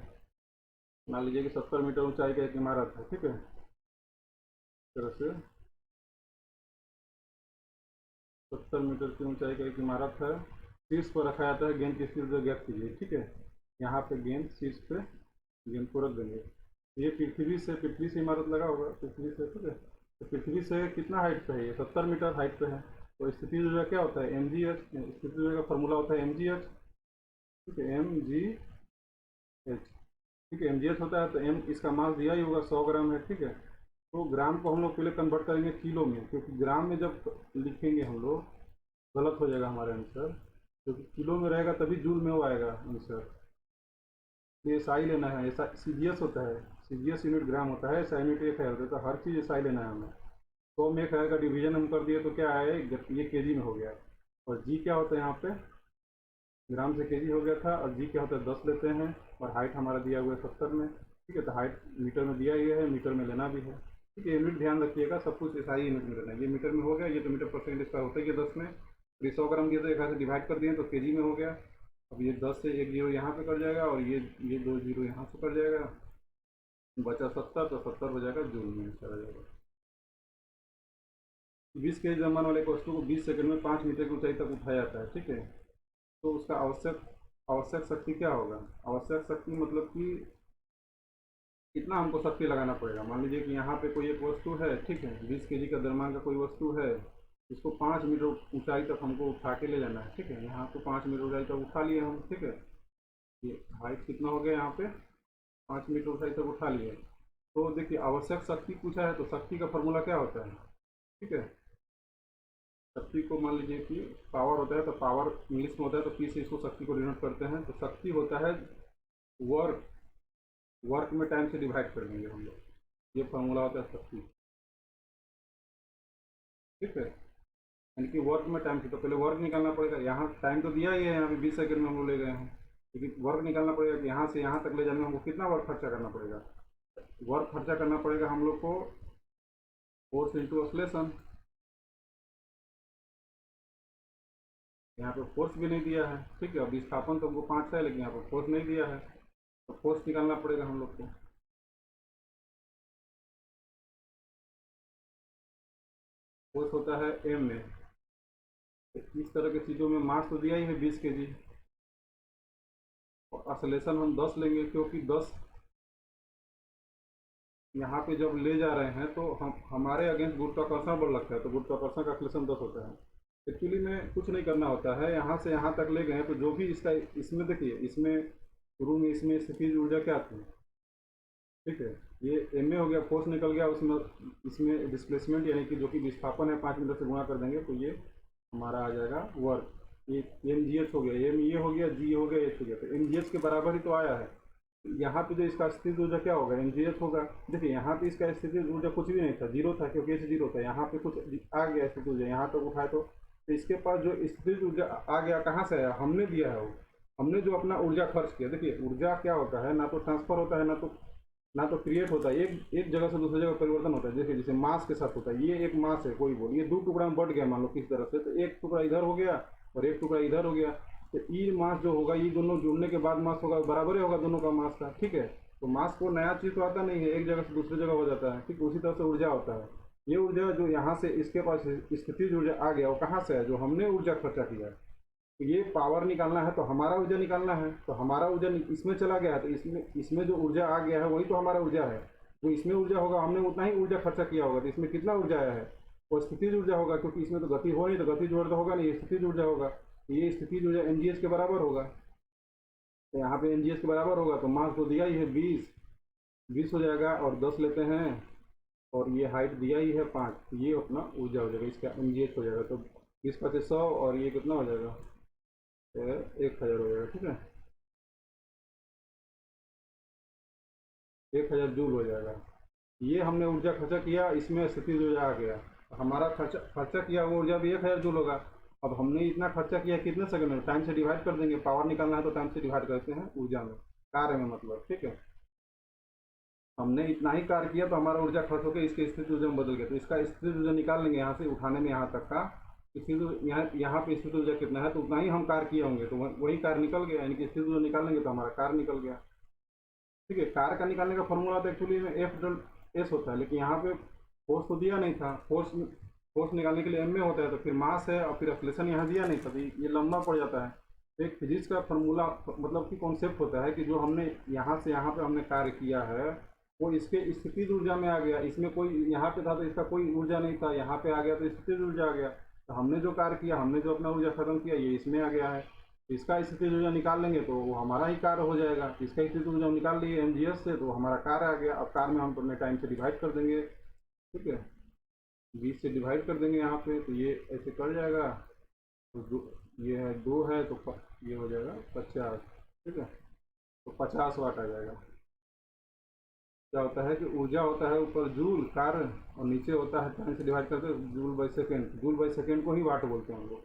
मान लीजिए कि 70 मीटर ऊंचाई का एक इमारत है, ठीक है इस तरह से 70 मीटर की ऊंचाई का एक इमारत है, शीर्ष पर रखा जाता है, गेंद की स्थिति ज्ञात कीजिए, ठीक है यहाँ पे गेंद शीर्ष पे गेंद को रख देंगे, ये पृथ्वी से इमारत लगा होगा पृथ्वी से, ठीक है तो पृथ्वी से कितना हाइट पे है, ये 70 मीटर हाइट पे है, तो स्थिति ऊर्जा क्या होता है mgh, स्थिति ऊर्जा का फॉर्मूला होता है mgh, ठीक है mgh, ठीक है mgh होता है, तो m इसका मास दिया ही होगा 100 ग्राम है, ठीक है तो ग्राम को हम लोग पहले कन्वर्ट करेंगे किलो में, क्योंकि ग्राम में जब लिखेंगे हम लोग गलत हो जाएगा हमारा आंसर, क्योंकि किलो में रहेगा तभी जूल में वो आएगा आंसर। ये SI लेना है, ऐसा CGS होता है, CGS यूनिट ग्राम होता है, SI यूनिट एक है, तो हर चीज़ SI लेना है हमें। तो हम एक है का डिवीजन हम कर दिए तो क्या आया, ये केजी में हो गया, और जी क्या होता है यहाँ पे ग्राम से केजी हो गया था, और जी क्या होता है 10 लेते हैं, और हाइट हमारा दिया हुआ है 70 में, ठीक है तो हाइट मीटर में दिया गया है, मीटर में लेना भी है, ठीक है यूनिट ध्यान रखिएगा, सब कुछ SI यूनिट में लेना है, ये मीटर में हो गया, ये तो मीटर परसेंट इसका होता है ये 10 में, फिर 100 ग्राम दिया तो एक से डिवाइड कर दिए तो केजी में हो गया। अब ये 10 से एक जीरो यहाँ पे कट जाएगा, और ये 2 जीरो यहाँ से कट जाएगा, बचा 70, तो 70 हो जाएगा जूल में चला जाएगा। 20 केजी द्रव्यमान वाले वस्तु को 20 सेकंड में 5 मीटर की ऊंचाई तक उठाया जाता है, ठीक है तो उसका आवश्यक शक्ति क्या होगा, आवश्यक शक्ति मतलब कि कितना हमको शक्ति लगाना पड़ेगा। मान लीजिए कि यहाँ पे कोई एक वस्तु है, ठीक है 20 केजी का द्रव्यमान का कोई वस्तु है, इसको 5 मीटर ऊंचाई तक हमको उठा के ले जाना है, ठीक है यहाँ पे 5 मीटर ऊंचाई तक उठा लिए हम, ठीक है ये हाइट कितना हो गया, यहाँ पे 5 मीटर ऊंचाई तक उठा लिए। तो देखिए आवश्यक शक्ति पूछा है, तो शक्ति का फॉर्मूला क्या होता है, ठीक है शक्ति को मान लीजिए कि पावर होता है, तो पावर इंग्लिश में होता है, तो पी से इसको शक्ति को डिनोट करते हैं, तो शक्ति होता है वर्क में टाइम से डिवाइड कर देंगे हम लोग, ये फॉर्मूला होता है शक्ति, ठीक है यानी कि वर्क में टाइम से, तो पहले वर्क निकालना पड़ेगा, यहाँ टाइम तो दिया ही है, यहाँ पे 20 सेकंड में हम लोग ले गए हैं, लेकिन वर्क निकालना पड़ेगा कि यहाँ से यहाँ तक ले जाने में हमको कितना वर्क खर्चा करना पड़ेगा, वर्क खर्चा करना पड़ेगा हम लोग को फोर्स इंटू एक्सलेशन, यहाँ पे फोर्स भी नहीं दिया है, ठीक है अब विस्थापन तो हमको 5 है, लेकिन यहाँ पर फोर्स नहीं दिया है, तो फोर्स निकालना पड़ेगा हम लोग को, फोर्स होता है m में, इस तरह की चीज़ों में मास तो दिया ही है 20 केजी, और एक्सेलरेशन हम 10 लेंगे, क्योंकि 10 यहाँ पे जब ले जा रहे हैं तो हमारे अगेंस्ट गुरुत्वाकर्षण बल लगता है, तो गुरुत्वाकर्षण का एक्सेलरेशन 10 होता है। एक्चुअली में कुछ नहीं करना होता है, यहाँ से यहाँ तक ले गए तो जो भी इसका इसमें देखिए, इसमें शुरू में इसमें स्थितिज ऊर्जा क्या थी, ठीक है ये एम ए हो गया, फोर्स निकल गया, उसमें इसमें डिस्प्लेसमेंट यानी कि जो कि विस्थापन है 5 मीटर से गुणा कर देंगे, तो ये हमारा आ जाएगा वर्क, ये mgh हो गया, एम ये हो गया, जी हो गया, एच हो गया, तो mgh के बराबर ही तो आया है। यहाँ पे जो इसका स्थितिज ऊर्जा क्या होगा, mgh होगा। देखिए यहाँ पे इसका स्थितिज ऊर्जा कुछ भी नहीं था, जीरो था, क्योंकि एच जीरो था, यहाँ पे कुछ आ गया स्थितिज ऊर्जा, यहाँ तक उठाए तो इसके पास जो स्थितिज ऊर्जा आ गया कहाँ से आया, हमने दिया है, वो हमने जो अपना ऊर्जा खर्च किया। देखिए ऊर्जा क्या होता है, ना तो ट्रांसफर होता है, ना तो क्रिएट होता है, एक जगह से दूसरी जगह परिवर्तन होता है। देखिए जैसे मास के साथ होता है, ये एक मास है, कोई बोल ये 2 टुकड़ा में बढ़ गया मान लो किस तरह से, तो एक टुकड़ा इधर हो गया और एक टुकड़ा इधर हो गया, तो ई मास जो होगा, ये दोनों जुड़ने के बाद मास होगा, बराबर ही होगा दोनों का मास का, ठीक है। तो मास को नया चीज़ तो आता नहीं है, एक जगह से दूसरी जगह हो जाता है, ठीक उसी तरह से ऊर्जा होता है। ये ऊर्जा जो यहाँ से इसके पास स्थितिज ऊर्जा आ गया, वो कहाँ से है? जो हमने ऊर्जा खर्चा किया है। तो ये पावर निकालना है तो हमारा ऊर्जा निकालना है, तो हमारा ऊर्जा इसमें चला गया है, तो इसमें जो ऊर्जा आ गया है वही तो हमारा ऊर्जा है। जो इसमें ऊर्जा होगा, हमने उतना ही ऊर्जा खर्चा किया होगा, तो इसमें कितना ऊर्जा आया है? वो स्थितिज ऊर्जा होगा, क्योंकि इसमें तो गति हो नहीं, तो गतिज ऊर्जा होगा नहीं, ये स्थितिज ऊर्जा होगा। तो ये स्थितिज ऊर्जा mgh के बराबर होगा। तो यहाँ पे mgh के बराबर होगा, तो मास तो दिया ही है 20 हो जाएगा, और 10 लेते हैं, और ये हाइट दिया ही है 5, तो ये अपना ऊर्जा हो जाएगा, इसका mgh हो जाएगा। तो 20×5 = 100, और ये कितना हो जाएगा? 1000 हो जाएगा, ठीक है, 1000 जूल हो जाएगा। ये हमने ऊर्जा खर्चा किया, इसमें स्थितिज ऊर्जा आ गया, तो हमारा खर्चा किया वो ऊर्जा भी 1000 जूल होगा। अब हमने इतना खर्चा किया कितने सेकंड में? टाइम से डिवाइड कर देंगे, पावर निकालना है तो टाइम से डिवाइड करते हैं ऊर्जा में, कार्य में मतलब, ठीक है। हमने इतना ही कार्य किया तो हमारा ऊर्जा खर्च होकर इसके स्थिति ऊर्जा में बदल गया, तो इसका स्थिति ऊर्जा निकाल लेंगे यहाँ से, उठाने में यहाँ तक का स्थिति, यहाँ पे स्थिति ऊर्जा कितना है, तो उतना ही हम कार्य किए होंगे, तो वही कार्य निकल गया, यानी कि स्थिति ऊर्जा निकाल लेंगे तो हमारा कार्य निकल गया, ठीक है। कार्य का निकालने का फॉर्मूला तो एक्चुअली में F∆S होता है, लेकिन यहाँ पे फोर्स तो दिया नहीं था, फोर्स निकालने के लिए m में होता है, तो फिर मास है और फिर एक्सेलरेशन यहाँ दिया नहीं था, तो ये लंबा पड़ जाता है। तो एक फिजिक्स का फॉर्मूला मतलब कि कॉन्सेप्ट होता है कि जो हमने यहाँ से यहाँ पे हमने कार्य किया है वो इसके स्थितिज ऊर्जा में आ गया, इसमें कोई यहाँ पे था तो इसका कोई ऊर्जा नहीं था, यहाँ पे आ गया तो स्थितिज ऊर्जा आ गया। तो हमने जो कार्य किया, हमने जो अपना ऊर्जा खत्म किया, ये इसमें आ गया है, इसका स्थितिज ऊर्जा निकाल लेंगे तो वो हमारा ही कार्य हो जाएगा। इसका स्थितिज ऊर्जा निकाल लिए mgh से, तो हमारा कार्य आ गया। अब कार्य में हम अपने टाइम से डिवाइड कर देंगे, ठीक है, 20 से डिवाइड कर देंगे यहाँ पे, तो ये ऐसे कर जाएगा, तो ये है 2 है, तो ये हो जाएगा 50, ठीक है, तो 50 वाट आ जाएगा। क्या होता है कि ऊर्जा होता है ऊपर जूल कार्य, और नीचे होता है टाइम से डिवाइड करते joule by second. Joule by second को ही वाट बोलते हैं हम लोग,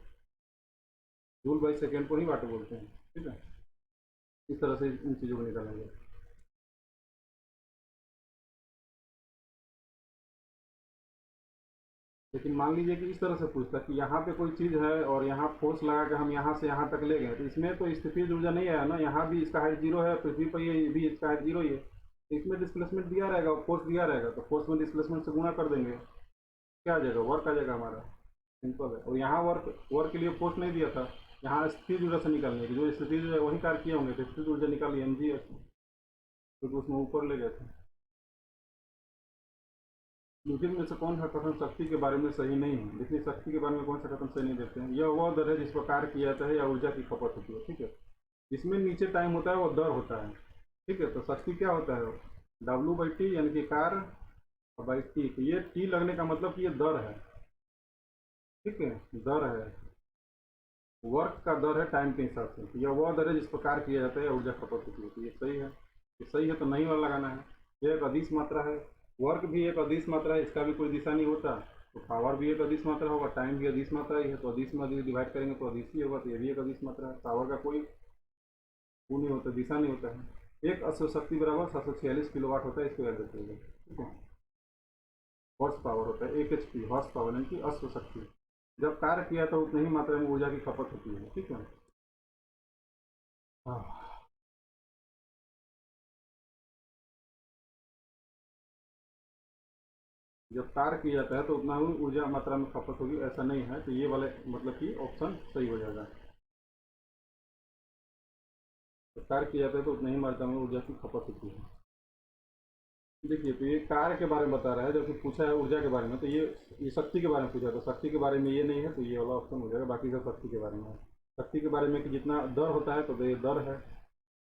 जूल बाई सेकेंड को ही वाट बोलते हैं, ठीक है। इस तरह से इन चीज़ों को निकालेंगे। लेकिन मान लीजिए कि इस तरह से पूछता कि यहाँ पे कोई चीज़ है और यहाँ फोर्स लगा के हम यहाँ से यहाँ तक ले गए, तो इसमें तो स्थितिज ऊर्जा नहीं आया ना, यहाँ भी इसका हाइट 0 है, पृथ्वी पर ये भी इसका हाइट 0 ही है, तो इसमें डिस्प्लेसमेंट दिया रहेगा और फोर्स दिया रहेगा, तो फोर्स में डिस्प्लेसमेंट से गुणा कर देंगे, क्या आ जाएगा? वर्क आ जाएगा हमारा, सिंपल है। और यहाँ वर्क के लिए फोर्स नहीं दिया था, यहाँ स्थितिज ऊर्जा से निकालने की, जो स्थितिज ऊर्जा वही कार्य किए होंगे, तो स्थितिज ऊर्जा निकाली mgh, क्योंकि उसमें ऊपर ले गए थे। निम्न में से कौन सा कथन शक्ति के बारे में सही नहीं है? देखिए, शक्ति के बारे में कौन सा कथन सही नहीं देते हैं। यह वह दर है जिस पर कार्य किया जाता है या ऊर्जा की खपत होती है, ठीक है। जिसमें नीचे टाइम होता है वो दर होता है, ठीक है। तो शक्ति क्या होता है? W/T, यानी कि कार्य, और बाई टी, तो ये टी लगने का मतलब कि ये दर है, ठीक है, दर है, वर्क का दर है टाइम के हिसाब से। तो यह वह दर है जिस पर कार्य किया जाता है या ऊर्जा खपत होती है, तो ये सही है। ये सही है तो नहीं वाला लगाना है। यह एक अदिश मात्रा है, वर्क भी एक अदिश मात्रा है, इसका भी कोई दिशा नहीं होता, तो पावर भी एक अदिश मात्रा होगा, टाइम भी अदिश मात्रा ही है, तो अदिश में अदिश डिवाइड करेंगे तो अदिश ही होगा, तो ये भी एक अदिश मात्रा है। पावर का कोई वो नहीं होता, दिशा नहीं होता है। एक अश्व शक्ति बराबर 746 किलोवाट होता है, इसको याद रखिएगा, ठीक है। हॉर्स पावर होता है 1 HP, हॉर्स पावर यानी कि अश्व शक्ति। जब कार्य किया तो उतनी ही मात्रा में ऊर्जा की खपत होती है, ठीक है। हाँ, जब कार्य किया जाता है तो उतना ही ऊर्जा मात्रा में खपत होगी, ऐसा नहीं है। तो ये वाले मतलब कि ऑप्शन सही हो जाएगा। तो कार्य किया जाता है तो उतना ही मात्रा में ऊर्जा की खपत होती है। देखिए, तो ये कार्य के बारे में बता रहा है, जबकि पूछा है ऊर्जा के बारे में, तो ये शक्ति के बारे में पूछा, तो शक्ति के बारे में ये नहीं है, तो ये वाला ऑप्शन हो जाएगा। बाकी सब शक्ति के बारे में है। शक्ति के बारे में कि जितना दर होता है, तो ये दर है,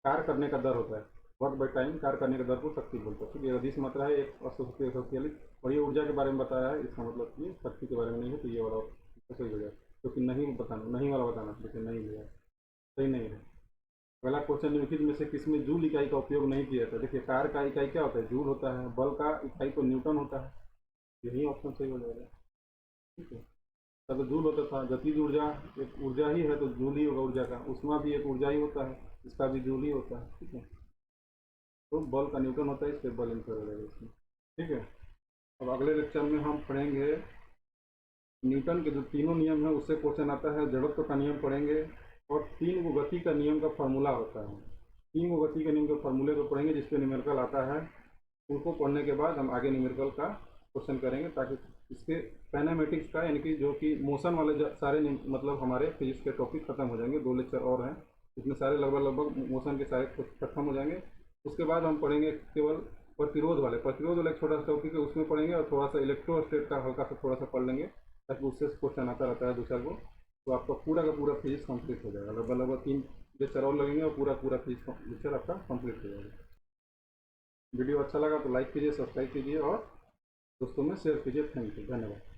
कार्य करने का दर होता है, वर्क बाई टाइम, कार्य करने का दर को शक्ति बोलते हैं, ठीक है। ये अदिश मात्रा है, 1 और ये ऊर्जा के बारे में बताया है, इसका मतलब ये शक्ति के बारे में नहीं है, तो ये वाला सही हो जाए। क्योंकि नहीं बताना, नहीं वाला बताना, लेकिन नहीं है, सही नहीं है। पहला क्वेश्चन, निम्नलिखित में से किसमें जूल इकाई का उपयोग नहीं किया जाता? देखिए, कार्य का इकाई क्या होता है? जूल होता है। बल का इकाई तो न्यूटन होता है, यही ऑप्शन सही हो जाएगा, ठीक है। तब जूल होता था। गतिज ऊर्जा एक ऊर्जा ही है, तो जूल ही होगा ऊर्जा का। ऊष्मा भी एक ऊर्जा ही होता है, इसका भी जूल ही होता है, ठीक है। तो बल का न्यूटन होता है, इससे बल आंसर हो जाएगा इसमें, ठीक है। अब अगले लेक्चर में हम पढ़ेंगे न्यूटन के जो तीनों नियम है, उससे क्वेश्चन आता है। जड़त्व का नियम पढ़ेंगे, और 3 गो गति का नियम का फॉर्मूला होता है, तीन गो गति के नियम के फॉर्मूले को पढ़ेंगे जिसपे न्यूमेरिकल आता है। उनको पढ़ने के बाद हम आगे न्यूमेरिकल का क्वेश्चन करेंगे, ताकि इसके काइनेमेटिक्स का यानी कि जो कि मोशन वाले सारे मतलब हमारे फिजिक्स के टॉपिक खत्म हो जाएंगे। 2 लेक्चर और हैं, इसमें सारे लगभग मोशन के सारे खत्म हो जाएंगे। उसके बाद हम पढ़ेंगे केवल प्रतिरोध वाले एक छोटा सा टॉपिक है, उसमें पढ़ेंगे और थोड़ा सा इलेक्ट्रोस्टैट का हल्का सा थोड़ा सा पढ़ लेंगे, ताकि उससे क्वेश्चन आता रहता है 2-4 को। तो आपका पूरा का पूरा फिजिक्स कंप्लीट हो जाएगा। लगभग 3 लेक्चर और लगेंगे और पूरा फिजिक्स लेक्चर आपका कंप्लीट हो जाएगा। वीडियो अच्छा लगा तो लाइक कीजिए, सब्सक्राइब कीजिए और दोस्तों में शेयर कीजिए। थैंक यू, धन्यवाद।